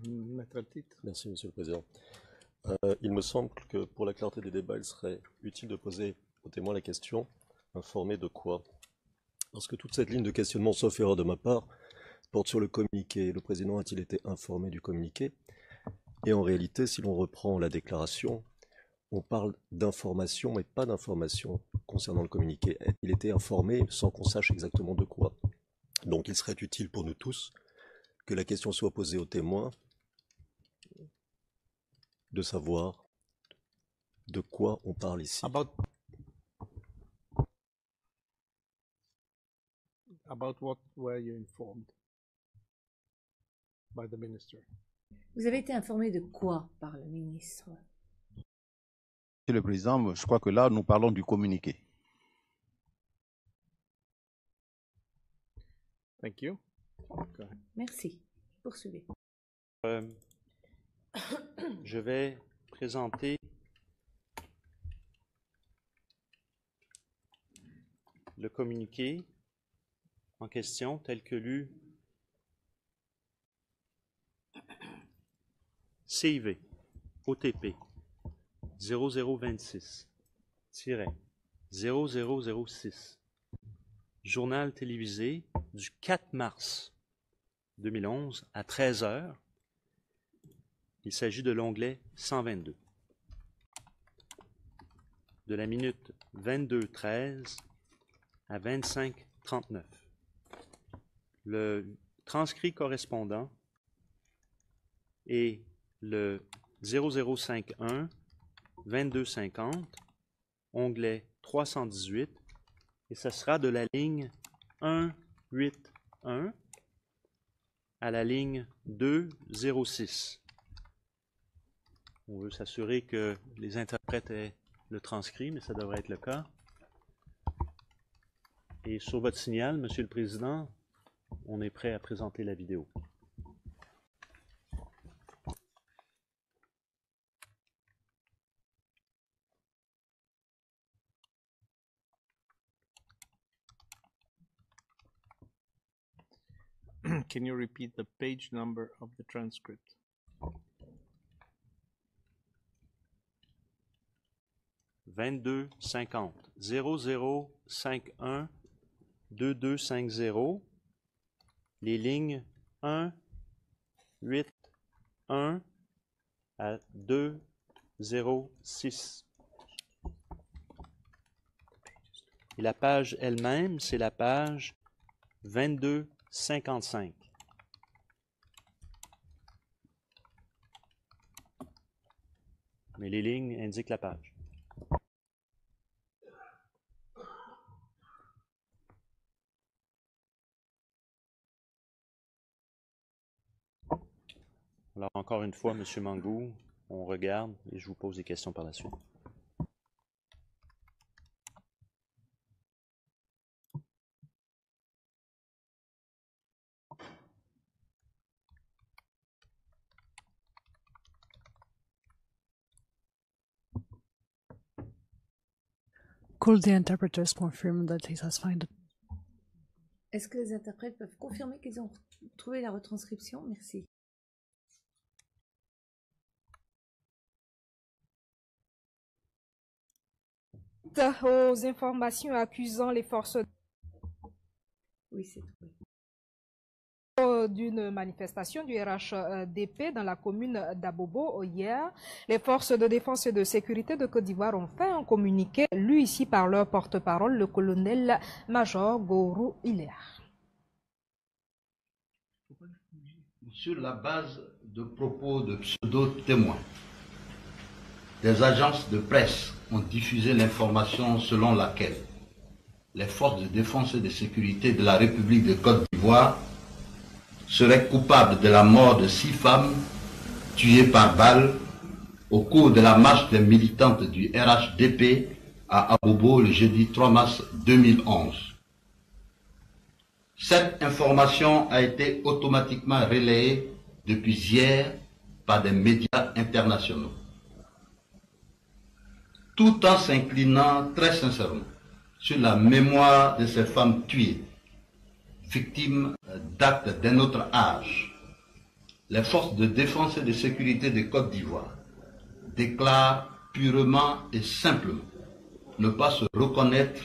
Mettre le titre. Merci, Monsieur le Président. Il me semble que pour la clarté des débats, il serait utile de poser au témoin la question informé de quoi? Parce que toute cette ligne de questionnement, sauf erreur de ma part, porte sur le communiqué. Le président a-t-il été informé du communiqué? Et en réalité, si l'on reprend la déclaration, on parle d'information, mais pas d'information concernant le communiqué. Il était informé sans qu'on sache exactement de quoi. Donc il serait utile pour nous tous que la question soit posée au témoin de savoir de quoi on parle ici. About what were you informed by the minister? Vous avez été informé de quoi par le ministre? Monsieur le Président, je crois que là, nous parlons du communiqué. Thank you. Okay. Merci. Poursuivez. je vais présenter le communiqué en question tel que lu CIV, OTP 0026-0006. Journal télévisé du 4 mars 2011 à 13 h. Il s'agit de l'onglet 122. De la minute 22:13 à 25:39. Le transcrit correspondant est le 0051-2250, onglet 318, et ce sera de la ligne 181 à la ligne 206. On veut s'assurer que les interprètes aient le transcrit, mais ça devrait être le cas. Et sur votre signal, Monsieur le Président, on est prêt à présenter la vidéo. Can you repeat the page number of the transcript? « 2250 0051 2250, les lignes 1, 8, 1 à 2, 0, 6. Et la page elle-même, c'est la page 2255. Mais les lignes indiquent la page. Alors, encore une fois, M. Mangou, on regarde et je vous pose des questions par la suite. Could the interpreters confirm that he has found it? Est-ce que les interprètes peuvent confirmer qu'ils ont trouvé la retranscription? Merci. Aux informations accusant les forces Oui, c'est trouvé. D'une manifestation du RHDP dans la commune d'Abobo hier, les forces de défense et de sécurité de Côte d'Ivoire ont fait un communiqué lu ici par leur porte-parole, le colonel-major Gourou Hilaire. Sur la base de propos de pseudo-témoins, des agences de presse ont diffusé l'information selon laquelle les forces de défense et de sécurité de la République de Côte d'Ivoire seraient coupables de la mort de 6 femmes tuées par balle au cours de la marche des militantes du RHDP à Abobo le jeudi 3 mars 2011. Cette information a été automatiquement relayée depuis hier par des médias internationaux. Tout en s'inclinant très sincèrement sur la mémoire de ces femmes tuées, victimes d'actes d'un autre âge, les forces de défense et de sécurité de Côte d'Ivoire déclarent purement et simplement ne pas se reconnaître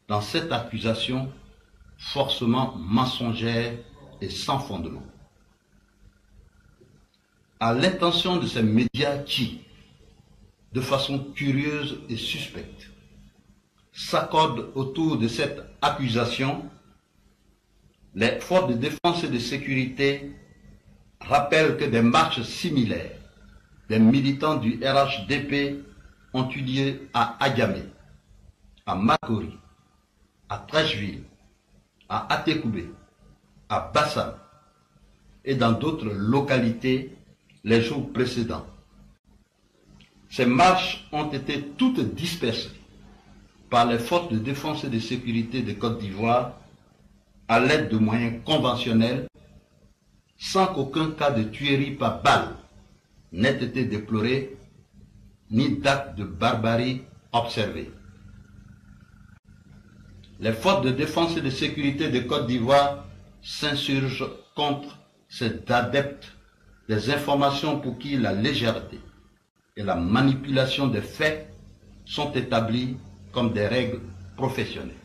dans cette accusation forcément mensongère et sans fondement. À l'intention de ces médias qui, de façon curieuse et suspecte, s'accordent autour de cette accusation, les forces de défense et de sécurité rappellent que des marches similaires des militants du RHDP ont eu lieu à Agamé, à Makori, à Trècheville, à Atekoubé, à Bassam et dans d'autres localités les jours précédents. Ces marches ont été toutes dispersées par les forces de défense et de sécurité de Côte d'Ivoire à l'aide de moyens conventionnels, sans qu'aucun cas de tuerie par balle n'ait été déploré, ni d'acte de barbarie observé. Les forces de défense et de sécurité de Côte d'Ivoire s'insurgent contre ces adeptes des informations pour qui la légèreté et la manipulation des faits sont établies comme des règles professionnelles.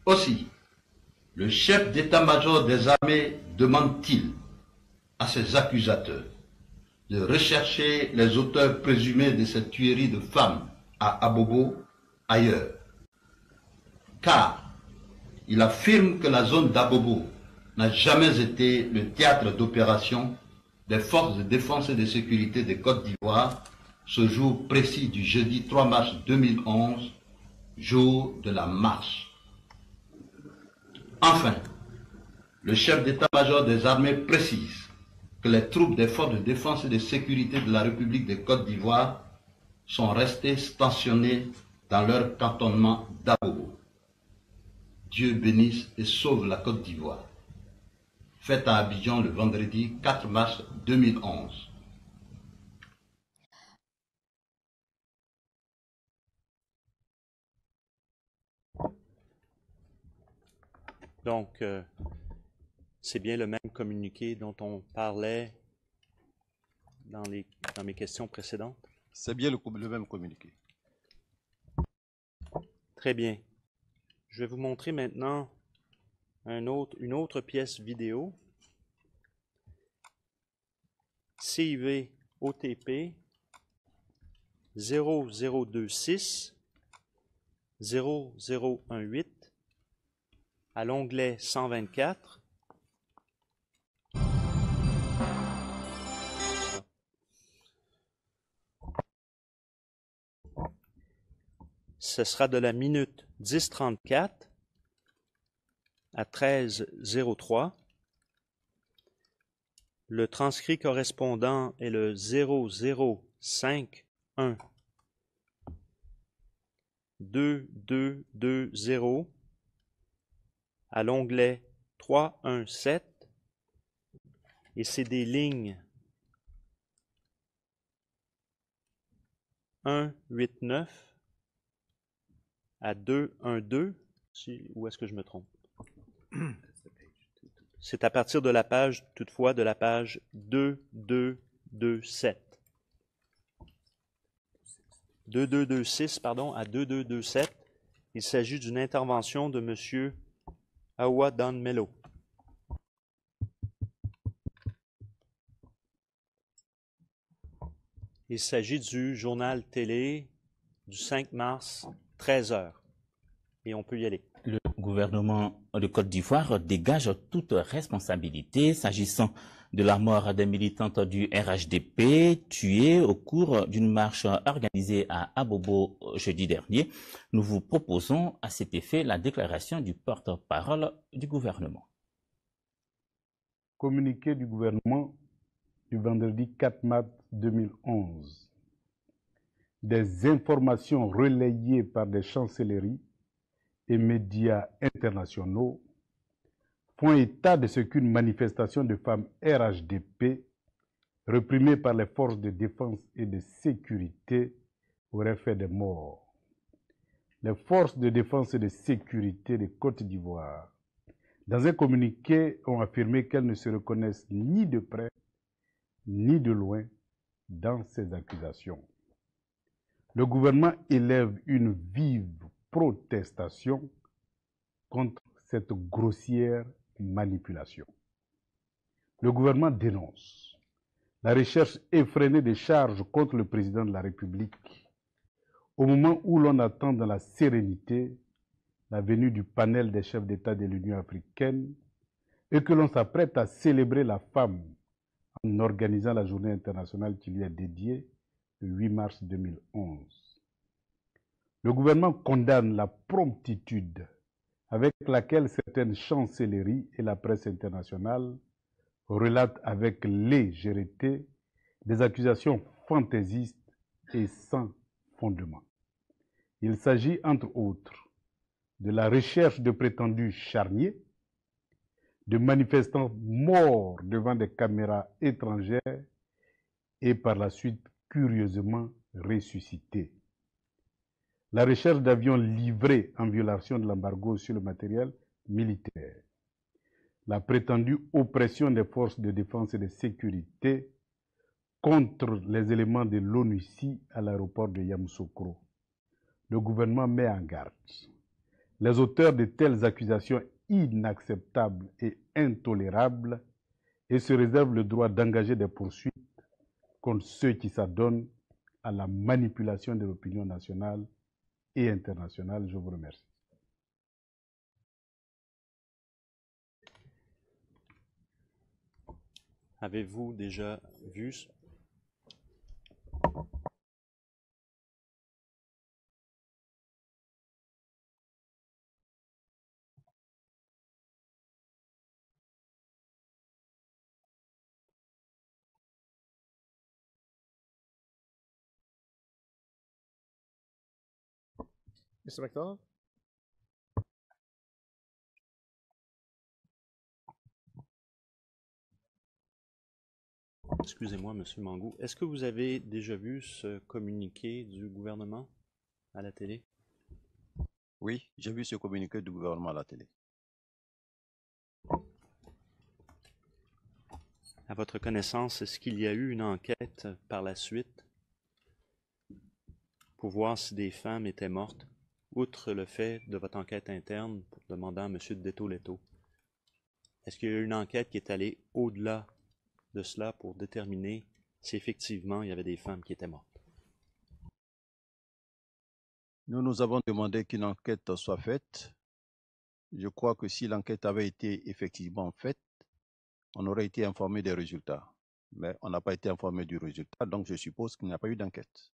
Aussi, le chef d'état-major des armées demande-t-il à ses accusateurs de rechercher les auteurs présumés de cette tuerie de femmes à Abobo ailleurs, car il affirme que la zone d'Abobo n'a jamais été le théâtre d'opération des forces de défense et de sécurité de Côte d'Ivoire ce jour précis du jeudi 3 mars 2011, jour de la marche. Enfin, le chef d'état-major des armées précise que les troupes des forces de défense et de sécurité de la République de Côte d'Ivoire sont restées stationnées dans leur cantonnement d'Abobo. Dieu bénisse et sauve la Côte d'Ivoire. Fête à Abidjan le vendredi 4 mars 2011. Donc, c'est bien le même communiqué dont on parlait dans mes questions précédentes? C'est bien le même communiqué. Très bien. Je vais vous montrer maintenant une autre pièce vidéo. CIV OTP 0026 0018 à l'onglet 124. Ce sera de la minute 10:34 à 13:03. Le transcrit correspondant est le 0051 2220 à l'onglet 317 et c'est des lignes 189 à 212. Où est-ce que je me trompe? C'est à partir de la page, toutefois, de la page 2227. 2226, pardon, à 2227. Il s'agit d'une intervention de M. Awa Don Mello. Il s'agit du journal télé du 5 mars, 13h. Et on peut y aller. Le gouvernement de Côte d'Ivoire dégage toute responsabilité s'agissant de la mort des militantes du RHDP tuées au cours d'une marche organisée à Abobo jeudi dernier. Nous vous proposons à cet effet la déclaration du porte-parole du gouvernement. Communiqué du gouvernement du vendredi 4 mars 2011. Des informations relayées par des chancelleries et médias internationaux font état de ce qu'une manifestation de femmes RHDP réprimée par les forces de défense et de sécurité aurait fait des morts. Les forces de défense et de sécurité de Côte d'Ivoire, dans un communiqué, ont affirmé qu'elles ne se reconnaissent ni de près ni de loin dans ces accusations. Le gouvernement élève une vive protestation contre cette grossière manipulation. Le gouvernement dénonce la recherche effrénée des charges contre le président de la République au moment où l'on attend dans la sérénité la venue du panel des chefs d'État de l'Union africaine et que l'on s'apprête à célébrer la femme en organisant la journée internationale qui lui est dédiée le 8 mars 2011. Le gouvernement condamne la promptitude avec laquelle certaines chancelleries et la presse internationale relatent avec légèreté des accusations fantaisistes et sans fondement. Il s'agit, entre autres, de la recherche de prétendus charniers, de manifestants morts devant des caméras étrangères et par la suite curieusement ressuscités. La recherche d'avions livrés en violation de l'embargo sur le matériel militaire. la prétendue oppression des forces de défense et de sécurité contre les éléments de l'ONUCI à l'aéroport de Yamoussoukro. Le gouvernement met en garde. Les auteurs de telles accusations inacceptables et intolérables et se réservent le droit d'engager des poursuites contre ceux qui s'adonnent à la manipulation de l'opinion nationale et internationale. Je vous remercie. Avez-vous déjà vu Mr. McDonald? Excusez-moi, M. Mangou. Est-ce que vous avez déjà vu ce communiqué du gouvernement à la télé? Oui, j'ai vu ce communiqué du gouvernement à la télé. À votre connaissance, est-ce qu'il y a eu une enquête par la suite pour voir si des femmes étaient mortes, outre le fait de votre enquête interne demandant à M. Detto-Leto? Est-ce qu'il y a eu une enquête qui est allée au-delà de cela pour déterminer si effectivement il y avait des femmes qui étaient mortes? Nous avons demandé qu'une enquête soit faite. Je crois que si l'enquête avait été effectivement faite, on aurait été informé des résultats. Mais on n'a pas été informé du résultat, donc je suppose qu'il n'y a pas eu d'enquête.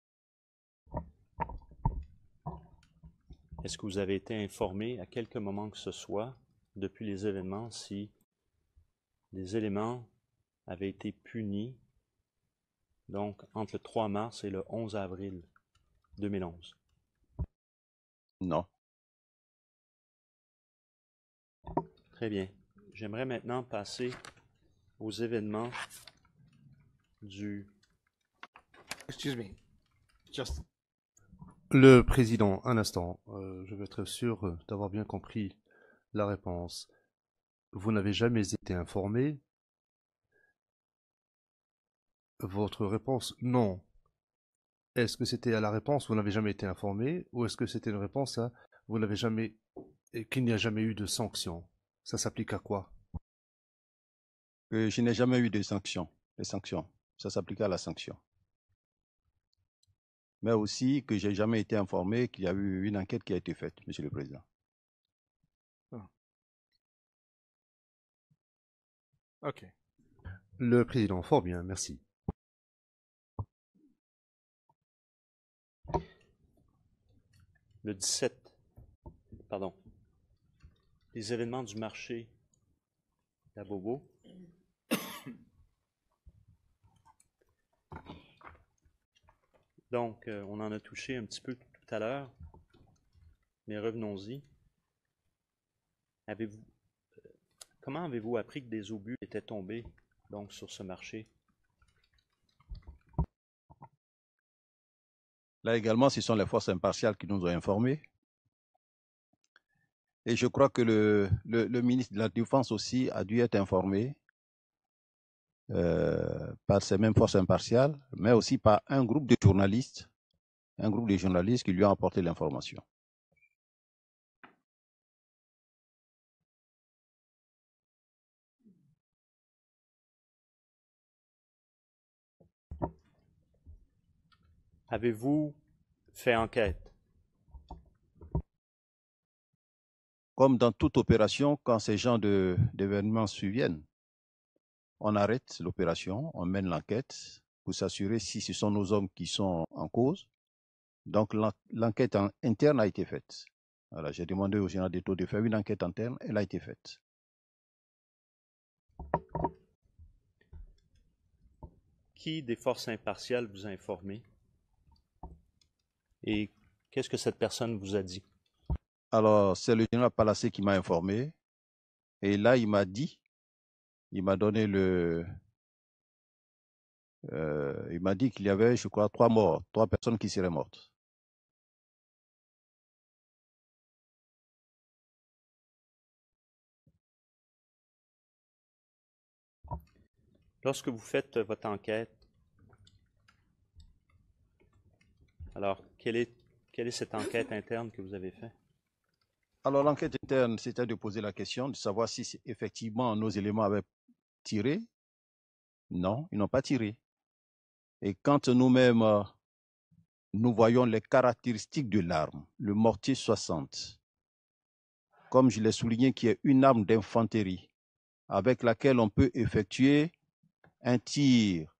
Est-ce que vous avez été informé à quelque moment que ce soit, depuis les événements, si des éléments avaient été punis, donc entre le 3 mars et le 11 avril 2011? Non. Très bien. J'aimerais maintenant passer aux événements du... Excuse me. Just... Le président, un instant, je veux être sûr d'avoir bien compris la réponse. Vous n'avez jamais été informé? Votre réponse, non. Est-ce que c'était à la réponse, vous n'avez jamais été informé, ou est-ce que c'était une réponse à, vous n'avez jamais, qu'il n'y a jamais eu de sanction? Ça s'applique à quoi? Je n'ai jamais eu de sanctions. Les sanctions, ça s'applique à la sanction. Mais aussi que j'ai jamais été informé qu'il y a eu une enquête qui a été faite, Monsieur le Président. Oh. OK. Le président, fort bien, merci. Le 17, pardon, les événements du marché d'Abobo. Donc, on en a touché un petit peu tout à l'heure, mais revenons-y. Comment avez-vous appris que des obus étaient tombés donc sur ce marché? Là également, ce sont les forces impartiales qui nous ont informés. Et je crois que le ministre de la Défense aussi a dû être informé par ces mêmes forces impartiales, mais aussi par un groupe de journalistes qui lui ont apporté l'information. Avez-vous fait enquête? Comme dans toute opération, quand ces genres d'événements surviennent, on arrête l'opération, on mène l'enquête pour s'assurer si ce sont nos hommes qui sont en cause. Donc l'enquête interne a été faite. Voilà, j'ai demandé au général Detto de faire une enquête interne, elle a été faite. Qui des forces impartiales vous a informé? Et qu'est-ce que cette personne vous a dit? Alors, c'est le général Palacé qui m'a informé. Et là, il m'a dit, il m'a donné il m'a dit qu'il y avait, je crois, 3 personnes qui seraient mortes. Lorsque vous faites votre enquête, alors quelle est cette enquête interne que vous avez faite? Alors, l'enquête interne, c'était de poser la question de savoir si effectivement nos éléments avaient tiré. Non, ils n'ont pas tiré. Et quand nous-mêmes, nous voyons les caractéristiques de l'arme, le mortier 60, comme je l'ai souligné, qui est une arme d'infanterie avec laquelle on peut effectuer un tir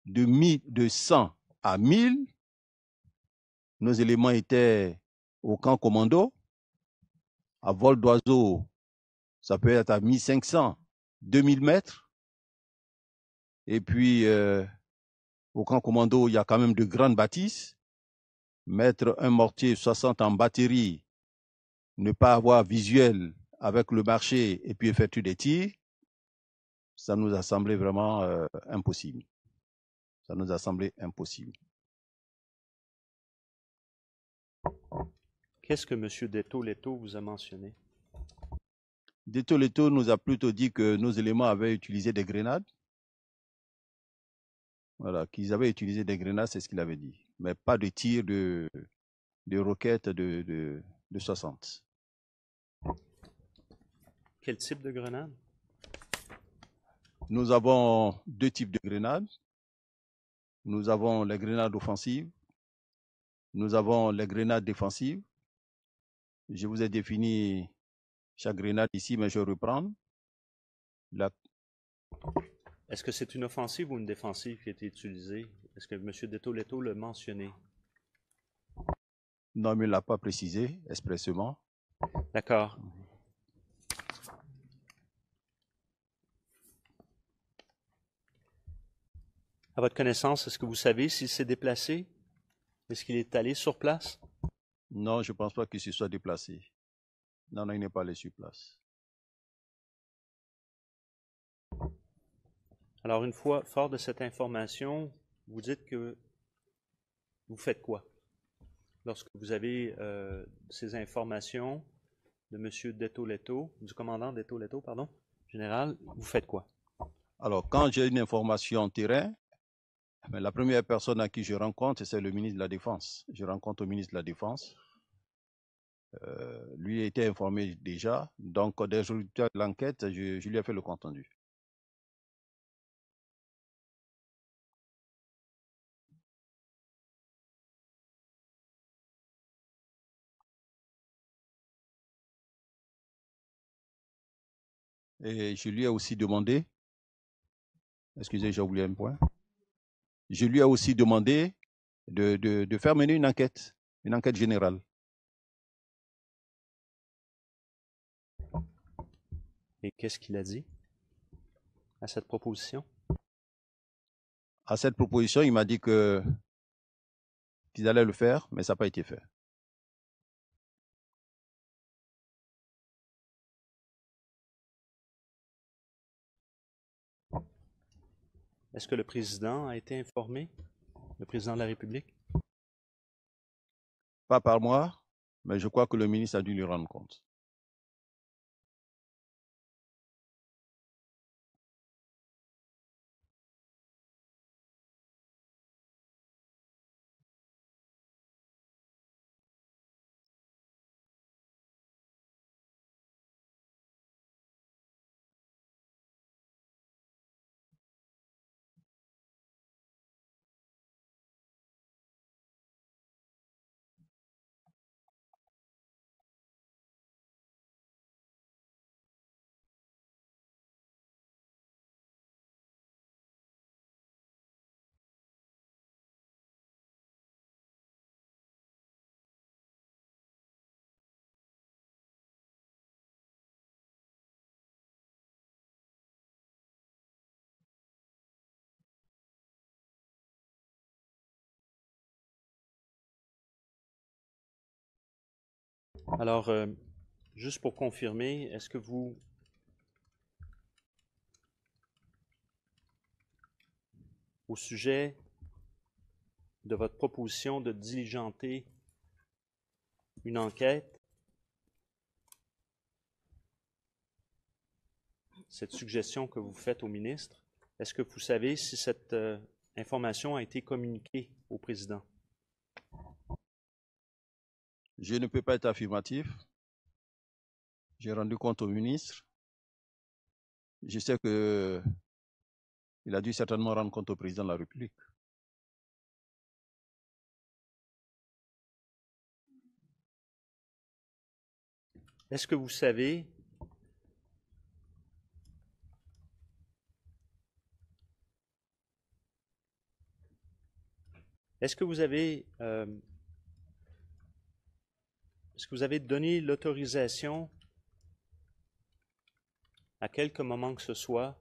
de 100 à 1000. Nos éléments étaient au camp commando. À vol d'oiseau, ça peut être à 1500, 2000 mètres. Et puis, au camp commando, il y a quand même de grandes bâtisses. Mettre un mortier 60 en batterie, ne pas avoir visuel avec le marché et puis effectuer des tirs, ça nous a semblé vraiment impossible. Ça nous a semblé impossible. Qu'est-ce que M. Detto-Letto vous a mentionné? Detto-Letto nous a plutôt dit que nos éléments avaient utilisé des grenades. Voilà, qu'ils avaient utilisé des grenades, c'est ce qu'il avait dit. Mais pas de tir de roquettes de 60. Quel type de grenade? Nous avons deux types de grenades. Nous avons les grenades offensives. Nous avons les grenades défensives. Je vous ai défini chaque grenade ici, mais je reprends. Est-ce que c'est une offensive ou une défensive qui a été utilisée? Est-ce que M. Detto-Letto l'a mentionné? Non, mais il ne l'a pas précisé expressément. D'accord. À votre connaissance, est-ce que vous savez s'il s'est déplacé? Est-ce qu'il est allé sur place? Non, je ne pense pas qu'il se soit déplacé. Non, il n'est pas allé sur place. Alors, une fois fort de cette information, vous dites que vous faites quoi? Lorsque vous avez ces informations de M. Detto-Letto, du commandant Detto-Letto, pardon, général, vous faites quoi? Alors, quand j'ai une information terrain, la première personne à qui je rencontre, c'est le ministre de la Défense. Je rencontre le ministre de la Défense. Lui a été informé déjà. Donc, des résultats de l'enquête, je lui ai fait le compte-rendu. Et je lui ai aussi demandé, excusez, j'ai oublié un point. Je lui ai aussi demandé de faire mener une enquête générale. Et qu'est-ce qu'il a dit à cette proposition? À cette proposition, il m'a dit qu'ils allaient le faire, mais ça n'a pas été fait. Est-ce que le président a été informé? Le président de la République? Pas par moi, mais je crois que le ministre a dû lui rendre compte. Alors, juste pour confirmer, est-ce que vous au sujet de votre proposition de diligenter une enquête, cette suggestion que vous faites au ministre, Est-ce que vous savez si cette information a été communiquée au président? Je ne peux pas être affirmatif. J'ai rendu compte au ministre. Je sais que il a dû certainement rendre compte au président de la République. Est-ce que vous savez est-ce que vous avez donné l'autorisation à quelque moment que ce soit,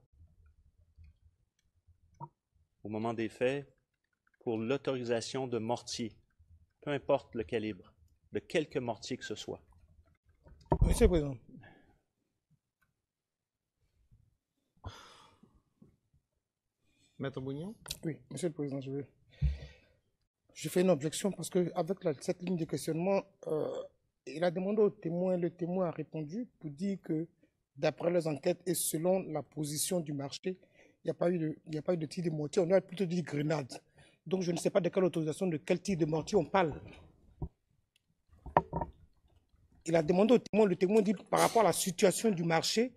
au moment des faits, pour l'autorisation de mortier, peu importe le calibre, de quelque mortier que ce soit? Monsieur le Président. Maître Bougnon? Oui, Monsieur le Président, je fais une objection parce qu'avec cette ligne de questionnement, il a demandé au témoin, le témoin a répondu pour dire que d'après les enquêtes et selon la position du marché, il n'y a pas eu de tir de mortier, on aurait plutôt dit grenade. Donc je ne sais pas de quelle autorisation, de quel tir de mortier on parle. Il a demandé au témoin, le témoin dit par rapport à la situation du marché,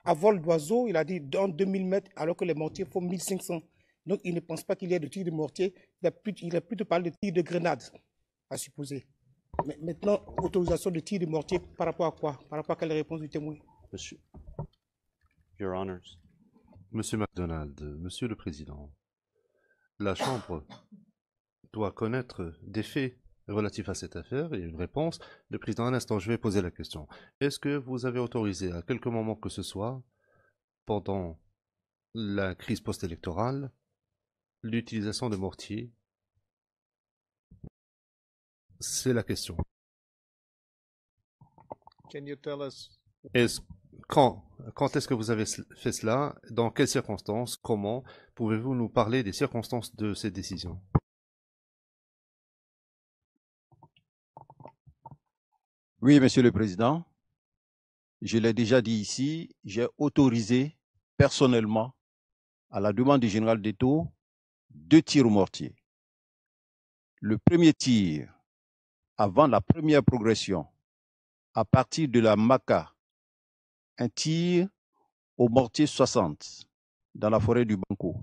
à vol d'oiseau, il a dit dans 2000 mètres, alors que les mortiers font 1500. Donc il ne pense pas qu'il y ait de tir de mortier, il a plutôt parlé de tir de grenade, à supposer. Mais maintenant, autorisation de tir de mortier par rapport à quoi? Par rapport à quelle réponse du témoin? Monsieur, Your Honors. Monsieur MacDonald, Monsieur le Président, la Chambre doit connaître des faits relatifs à cette affaire et une réponse. Le Président, un instant, je vais poser la question. Est-ce que vous avez autorisé à quelque moment que ce soit, pendant la crise post-électorale, l'utilisation de mortiers? C'est la question. Can you tell us? Quand est-ce que vous avez fait cela? Dans quelles circonstances? Comment? Pouvez-vous nous parler des circonstances de cette décision? Oui, Monsieur le Président. Je l'ai déjà dit ici, j'ai autorisé personnellement, à la demande du général d'Eto, 2 tirs au mortier. Le premier tir, avant la première progression, à partir de la Maca, un tir au mortier 60 dans la forêt du Banco,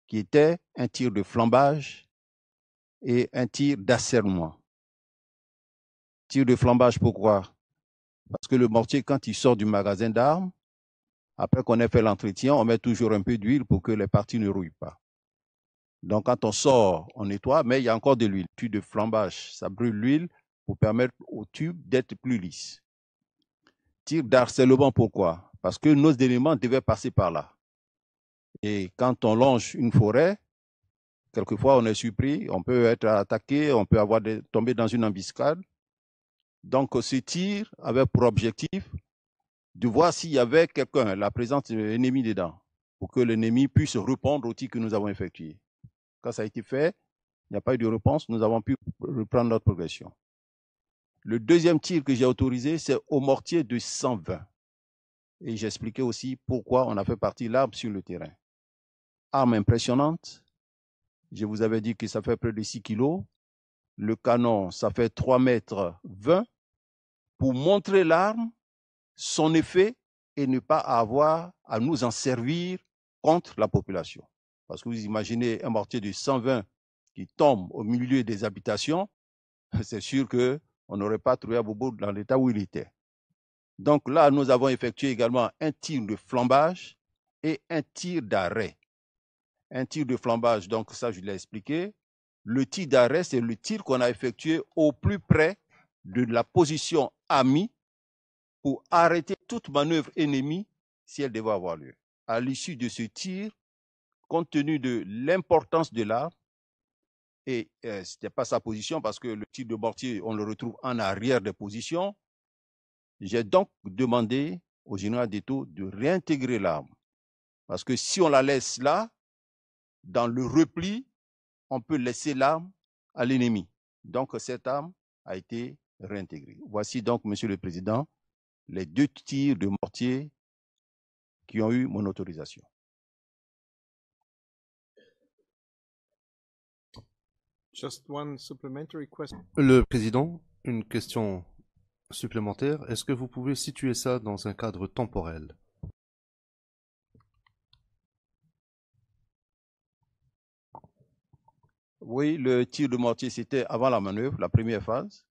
qui était un tir de flambage et un tir d'assernement. Tir de flambage, pourquoi? Parce que le mortier, quand il sort du magasin d'armes, après qu'on ait fait l'entretien, on met toujours un peu d'huile pour que les parties ne rouillent pas. Donc, quand on sort, on nettoie, mais il y a encore de l'huile. Tir de flambage, ça brûle l'huile pour permettre au tube d'être plus lisse. Tir d'harcèlement, pourquoi? Parce que nos éléments devaient passer par là. Et quand on longe une forêt, quelquefois on est surpris, on peut être attaqué, on peut tomber dans une embuscade. Donc, ce tir avait pour objectif de voir s'il y avait quelqu'un, la présence ennemie dedans, pour que l'ennemi puisse répondre au tir que nous avons effectué. Quand ça a été fait, il n'y a pas eu de réponse, nous avons pu reprendre notre progression. Le deuxième tir que j'ai autorisé, c'est au mortier de 120. Et j'expliquais aussi pourquoi on a fait partir l'arme sur le terrain. Arme impressionnante. Je vous avais dit que ça fait près de 6 kilos. Le canon, ça fait 3 mètres 20. Pour montrer l'arme, son effet, et ne pas avoir à nous en servir contre la population. Parce que vous imaginez un mortier de 120 qui tombe au milieu des habitations, c'est sûr qu'on n'aurait pas trouvé Abobo dans l'état où il était. Donc là, nous avons effectué également un tir de flambage et un tir d'arrêt. Un tir de flambage, donc ça je l'ai expliqué. Le tir d'arrêt, c'est le tir qu'on a effectué au plus près de la position amie pour arrêter toute manœuvre ennemie si elle devait avoir lieu. À l'issue de ce tir, compte tenu de l'importance de l'arme, et ce n'était pas sa position parce que le tir de mortier, on le retrouve en arrière des positions, j'ai donc demandé au général d'Eto de réintégrer l'arme. Parce que si on la laisse là, dans le repli, on peut laisser l'arme à l'ennemi. Donc cette arme a été réintégrée. Voici donc, Monsieur le Président, les 2 tirs de mortier qui ont eu mon autorisation. Just one supplementary question. Le président, une question supplémentaire. Est-ce que vous pouvez situer ça dans un cadre temporel? Oui, le tir de mortier, c'était avant la manœuvre, la première phase,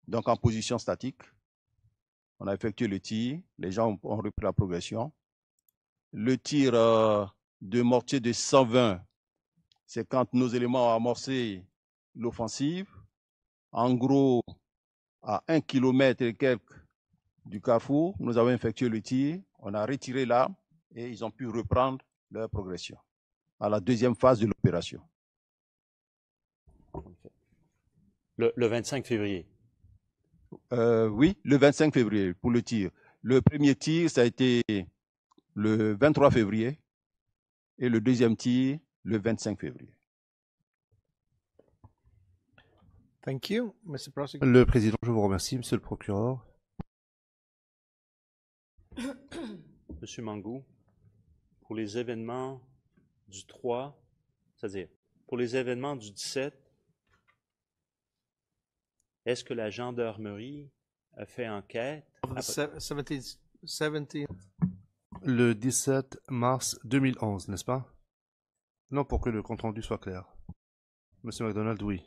donc en position statique. On a effectué le tir, les gens ont repris la progression. Le tir de mortier de 120, c'est quand nos éléments ont amorcé l'offensive. En gros, à 1 km et quelques du carrefour, nous avons effectué le tir, on a retiré l'arme et ils ont pu reprendre leur progression à la deuxième phase de l'opération. Le 25 février. Oui, le 25 février pour le tir. Le premier tir, ça a été le 23 février et le deuxième tir, le 25 février. Thank you, Mr. Prosecutor. Le président, je vous remercie, monsieur le procureur. Monsieur Mangou, pour les événements du 3, c'est-à-dire pour les événements du 17, est-ce que la gendarmerie a fait enquête? Le 17 mars 2011, n'est-ce pas? Non, pour que le compte-rendu soit clair. Monsieur McDonald, oui.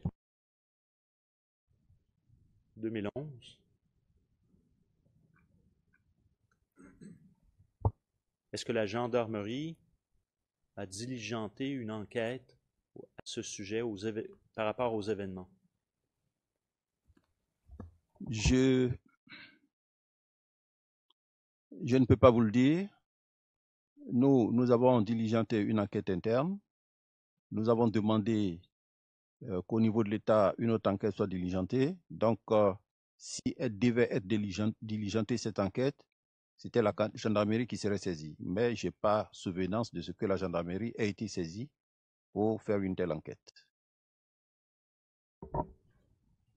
2011. Est-ce que la gendarmerie a diligenté une enquête à ce sujet par rapport aux événements? Je ne peux pas vous le dire. Nous avons diligenté une enquête interne. Nous avons demandé qu'au niveau de l'État, une autre enquête soit diligentée. Donc, si elle devait être diligentée, cette enquête, c'était la gendarmerie qui serait saisie. Mais je n'ai pas souvenance de ce que la gendarmerie a été saisie pour faire une telle enquête.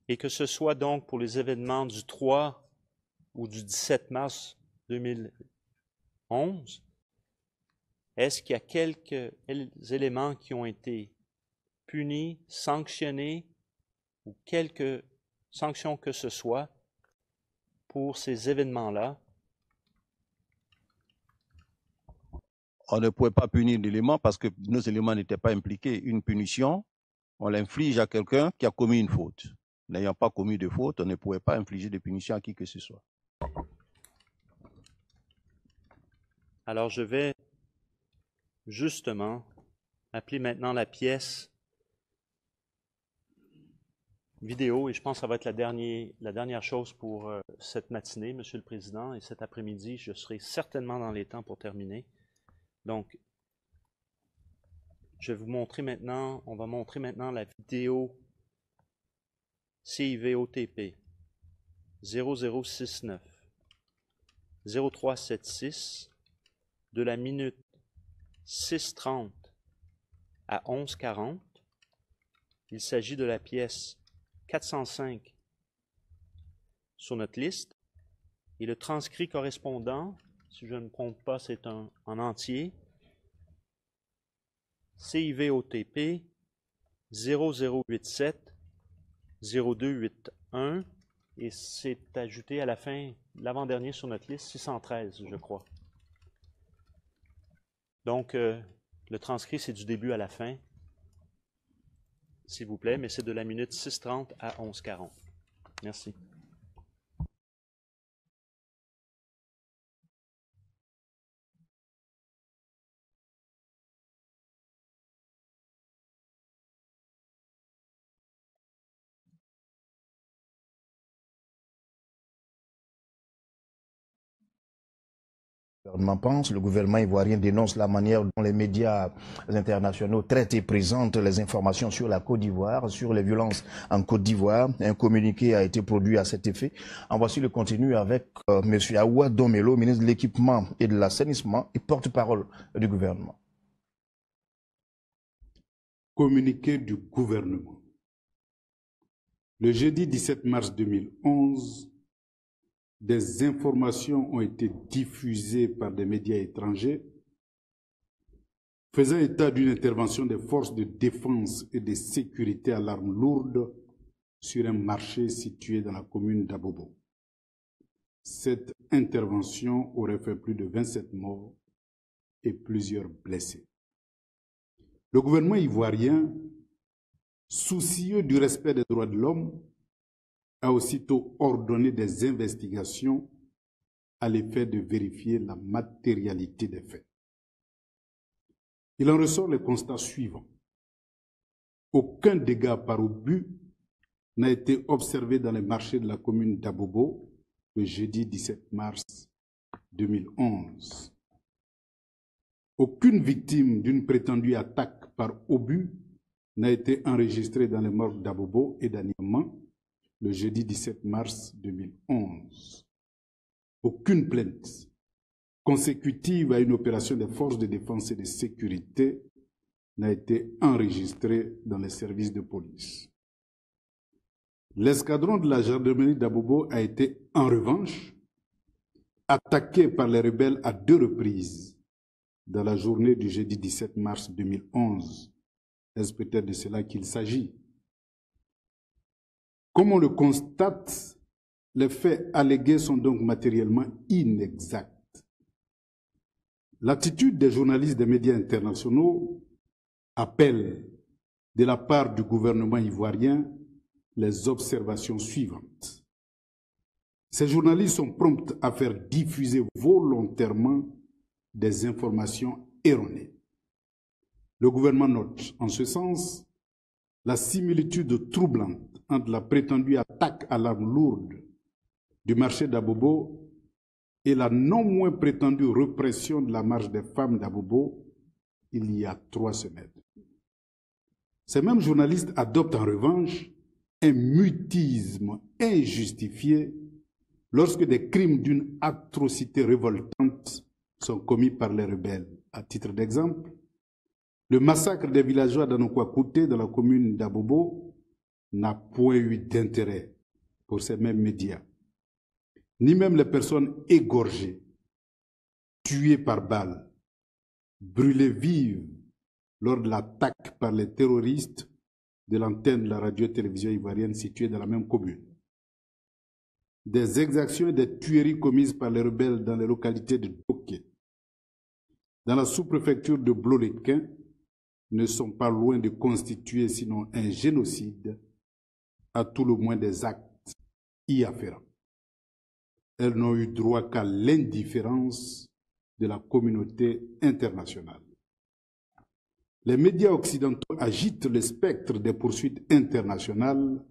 Et que ce soit donc pour les événements du 3 ou du 17 mars 2011, est-ce qu'il y a quelques éléments qui ont été punis, sanctionnés, ou quelques sanctions que ce soit pour ces événements-là? On ne pouvait pas punir l'élément parce que nos éléments n'étaient pas impliqués. Une punition, on l'inflige à quelqu'un qui a commis une faute. N'ayant pas commis de faute, on ne pouvait pas infliger de punition à qui que ce soit. Alors je vais justement appeler maintenant la pièce vidéo, et je pense que ça va être la dernière chose pour cette matinée, Monsieur le Président, et cet après-midi, je serai certainement dans les temps pour terminer. Donc, je vais vous montrer maintenant, on va montrer maintenant la vidéo CIVOTP 0069 0376 de la minute 6:30 à 11:40. Il s'agit de la pièce 405 sur notre liste et le transcrit correspondant, si je ne me trompe pas, c'est en entier, CIVOTP 0087 0281 et c'est ajouté à la fin, l'avant-dernier sur notre liste, 613, je crois. Donc, le transcrit, c'est du début à la fin, s'il vous plaît, mais c'est de la minute 6:30 à 11:40. Merci. Le gouvernement pense, le gouvernement ivoirien dénonce la manière dont les médias internationaux traitent et présentent les informations sur la Côte d'Ivoire, sur les violences en Côte d'Ivoire. Un communiqué a été produit à cet effet. En voici le contenu avec M. Aoua Domelo, ministre de l'Équipement et de l'Assainissement et porte-parole du gouvernement. Communiqué du gouvernement. Le jeudi 17 mars 2011, des informations ont été diffusées par des médias étrangers faisant état d'une intervention des forces de défense et de sécurité à l'arme lourde sur un marché situé dans la commune d'Abobo. Cette intervention aurait fait plus de 27 morts et plusieurs blessés. Le gouvernement ivoirien, soucieux du respect des droits de l'homme, a aussitôt ordonné des investigations à l'effet de vérifier la matérialité des faits. Il en ressort le constat suivant. Aucun dégât par obus n'a été observé dans les marchés de la commune d'Abobo le jeudi 17 mars 2011. Aucune victime d'une prétendue attaque par obus n'a été enregistrée dans les morgues d'Abobo et d'Aniamant le jeudi 17 mars 2011. Aucune plainte consécutive à une opération des forces de défense et de sécurité n'a été enregistrée dans les services de police. L'escadron de la gendarmerie d'Abobo a été, en revanche, attaqué par les rebelles à 2 reprises dans la journée du jeudi 17 mars 2011. Est-ce peut-être de cela qu'il s'agit? Comme on le constate, les faits allégués sont donc matériellement inexacts. L'attitude des journalistes des médias internationaux appelle, de la part du gouvernement ivoirien, les observations suivantes. Ces journalistes sont prompts à faire diffuser volontairement des informations erronées. Le gouvernement note, en ce sens, la similitude troublante entre la prétendue attaque à l'arme lourde du marché d'Abobo et la non moins prétendue répression de la marche des femmes d'Abobo il y a 3 semaines. Ces mêmes journalistes adoptent en revanche un mutisme injustifié lorsque des crimes d'une atrocité révoltante sont commis par les rebelles. À titre d'exemple, le massacre des villageois d'Anokwakouté dans la commune d'Abobo n'a point eu d'intérêt pour ces mêmes médias, ni même les personnes égorgées, tuées par balles, brûlées vives lors de l'attaque par les terroristes de l'antenne de la radio-télévision ivoirienne située dans la même commune. Des exactions et des tueries commises par les rebelles dans les localités de Doké, dans la sous-préfecture de Bloléquin, ne sont pas loin de constituer sinon un génocide, à tout le moins des actes y afférents. Elles n'ont eu droit qu'à l'indifférence de la communauté internationale. Les médias occidentaux agitent le spectre des poursuites internationales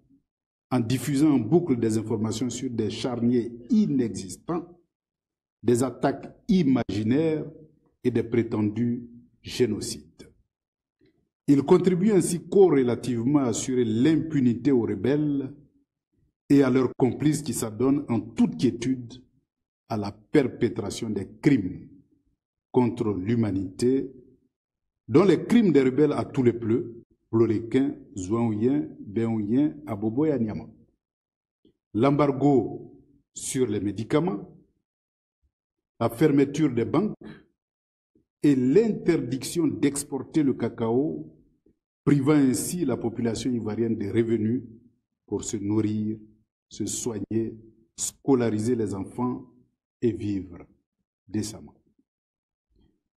en diffusant en boucle des informations sur des charniers inexistants, des attaques imaginaires et des prétendus génocides. Ils contribuent ainsi corrélativement à assurer l'impunité aux rebelles et à leurs complices qui s'adonnent en toute quiétude à la perpétration des crimes contre l'humanité, dont les crimes des rebelles à tous les pleux, Bloléquin, Zouaouien, Béouien, Abobo et Anyama. L'embargo sur les médicaments, la fermeture des banques et l'interdiction d'exporter le cacao, privant ainsi la population ivoirienne des revenus pour se nourrir, se soigner, scolariser les enfants et vivre décemment.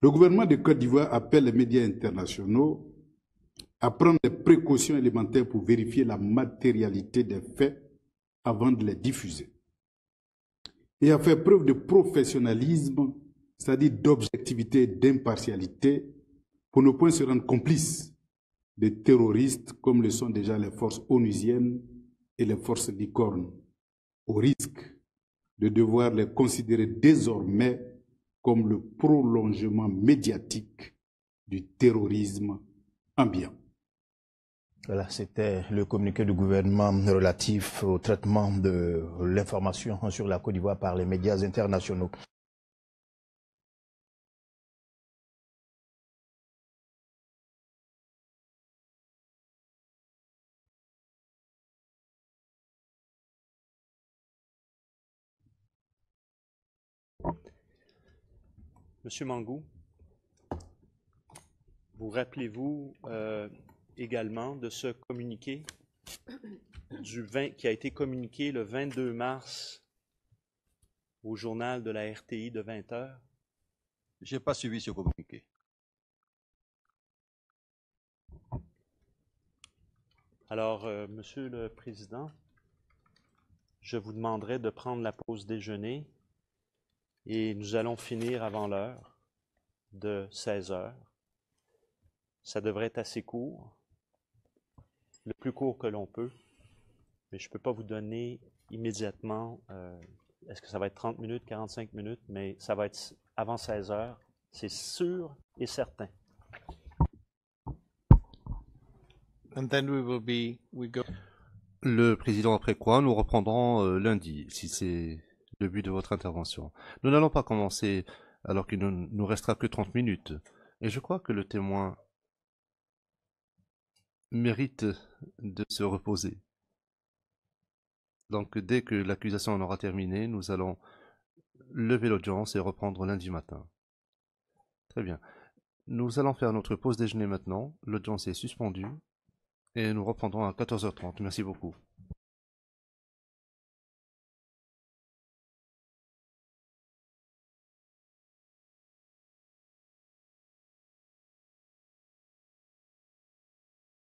Le gouvernement de Côte d'Ivoire appelle les médias internationaux à prendre des précautions élémentaires pour vérifier la matérialité des faits avant de les diffuser et à faire preuve de professionnalisme, c'est-à-dire d'objectivité et d'impartialité, pour ne point se rendre complices des terroristes comme le sont déjà les forces onusiennes et les forces licornes, au risque de devoir les considérer désormais comme le prolongement médiatique du terrorisme ambiant. Voilà, c'était le communiqué du gouvernement relatif au traitement de l'information sur la Côte d'Ivoire par les médias internationaux. Monsieur Mangou. Vous rappelez-vous également de ce communiqué qui a été communiqué le 22 mars au journal de la RTI de 20 heures? Je n'ai pas suivi ce communiqué. Alors, Monsieur le Président, je vous demanderai de prendre la pause déjeuner et nous allons finir avant l'heure de 16 heures. Ça devrait être assez court, le plus court que l'on peut, mais je ne peux pas vous donner immédiatement, est-ce que ça va être 30 minutes, 45 minutes, mais ça va être avant 16 heures, c'est sûr et certain. And then we go. Le président, après quoi, nous reprendrons lundi, si c'est le but de votre intervention. Nous n'allons pas commencer alors qu'il ne nous restera que 30 minutes. Et je crois que le témoin mérite de se reposer. Donc dès que l'accusation en aura terminé, nous allons lever l'audience et reprendre lundi matin. Très bien. Nous allons faire notre pause déjeuner maintenant. L'audience est suspendue et nous reprendrons à 14h30. Merci beaucoup.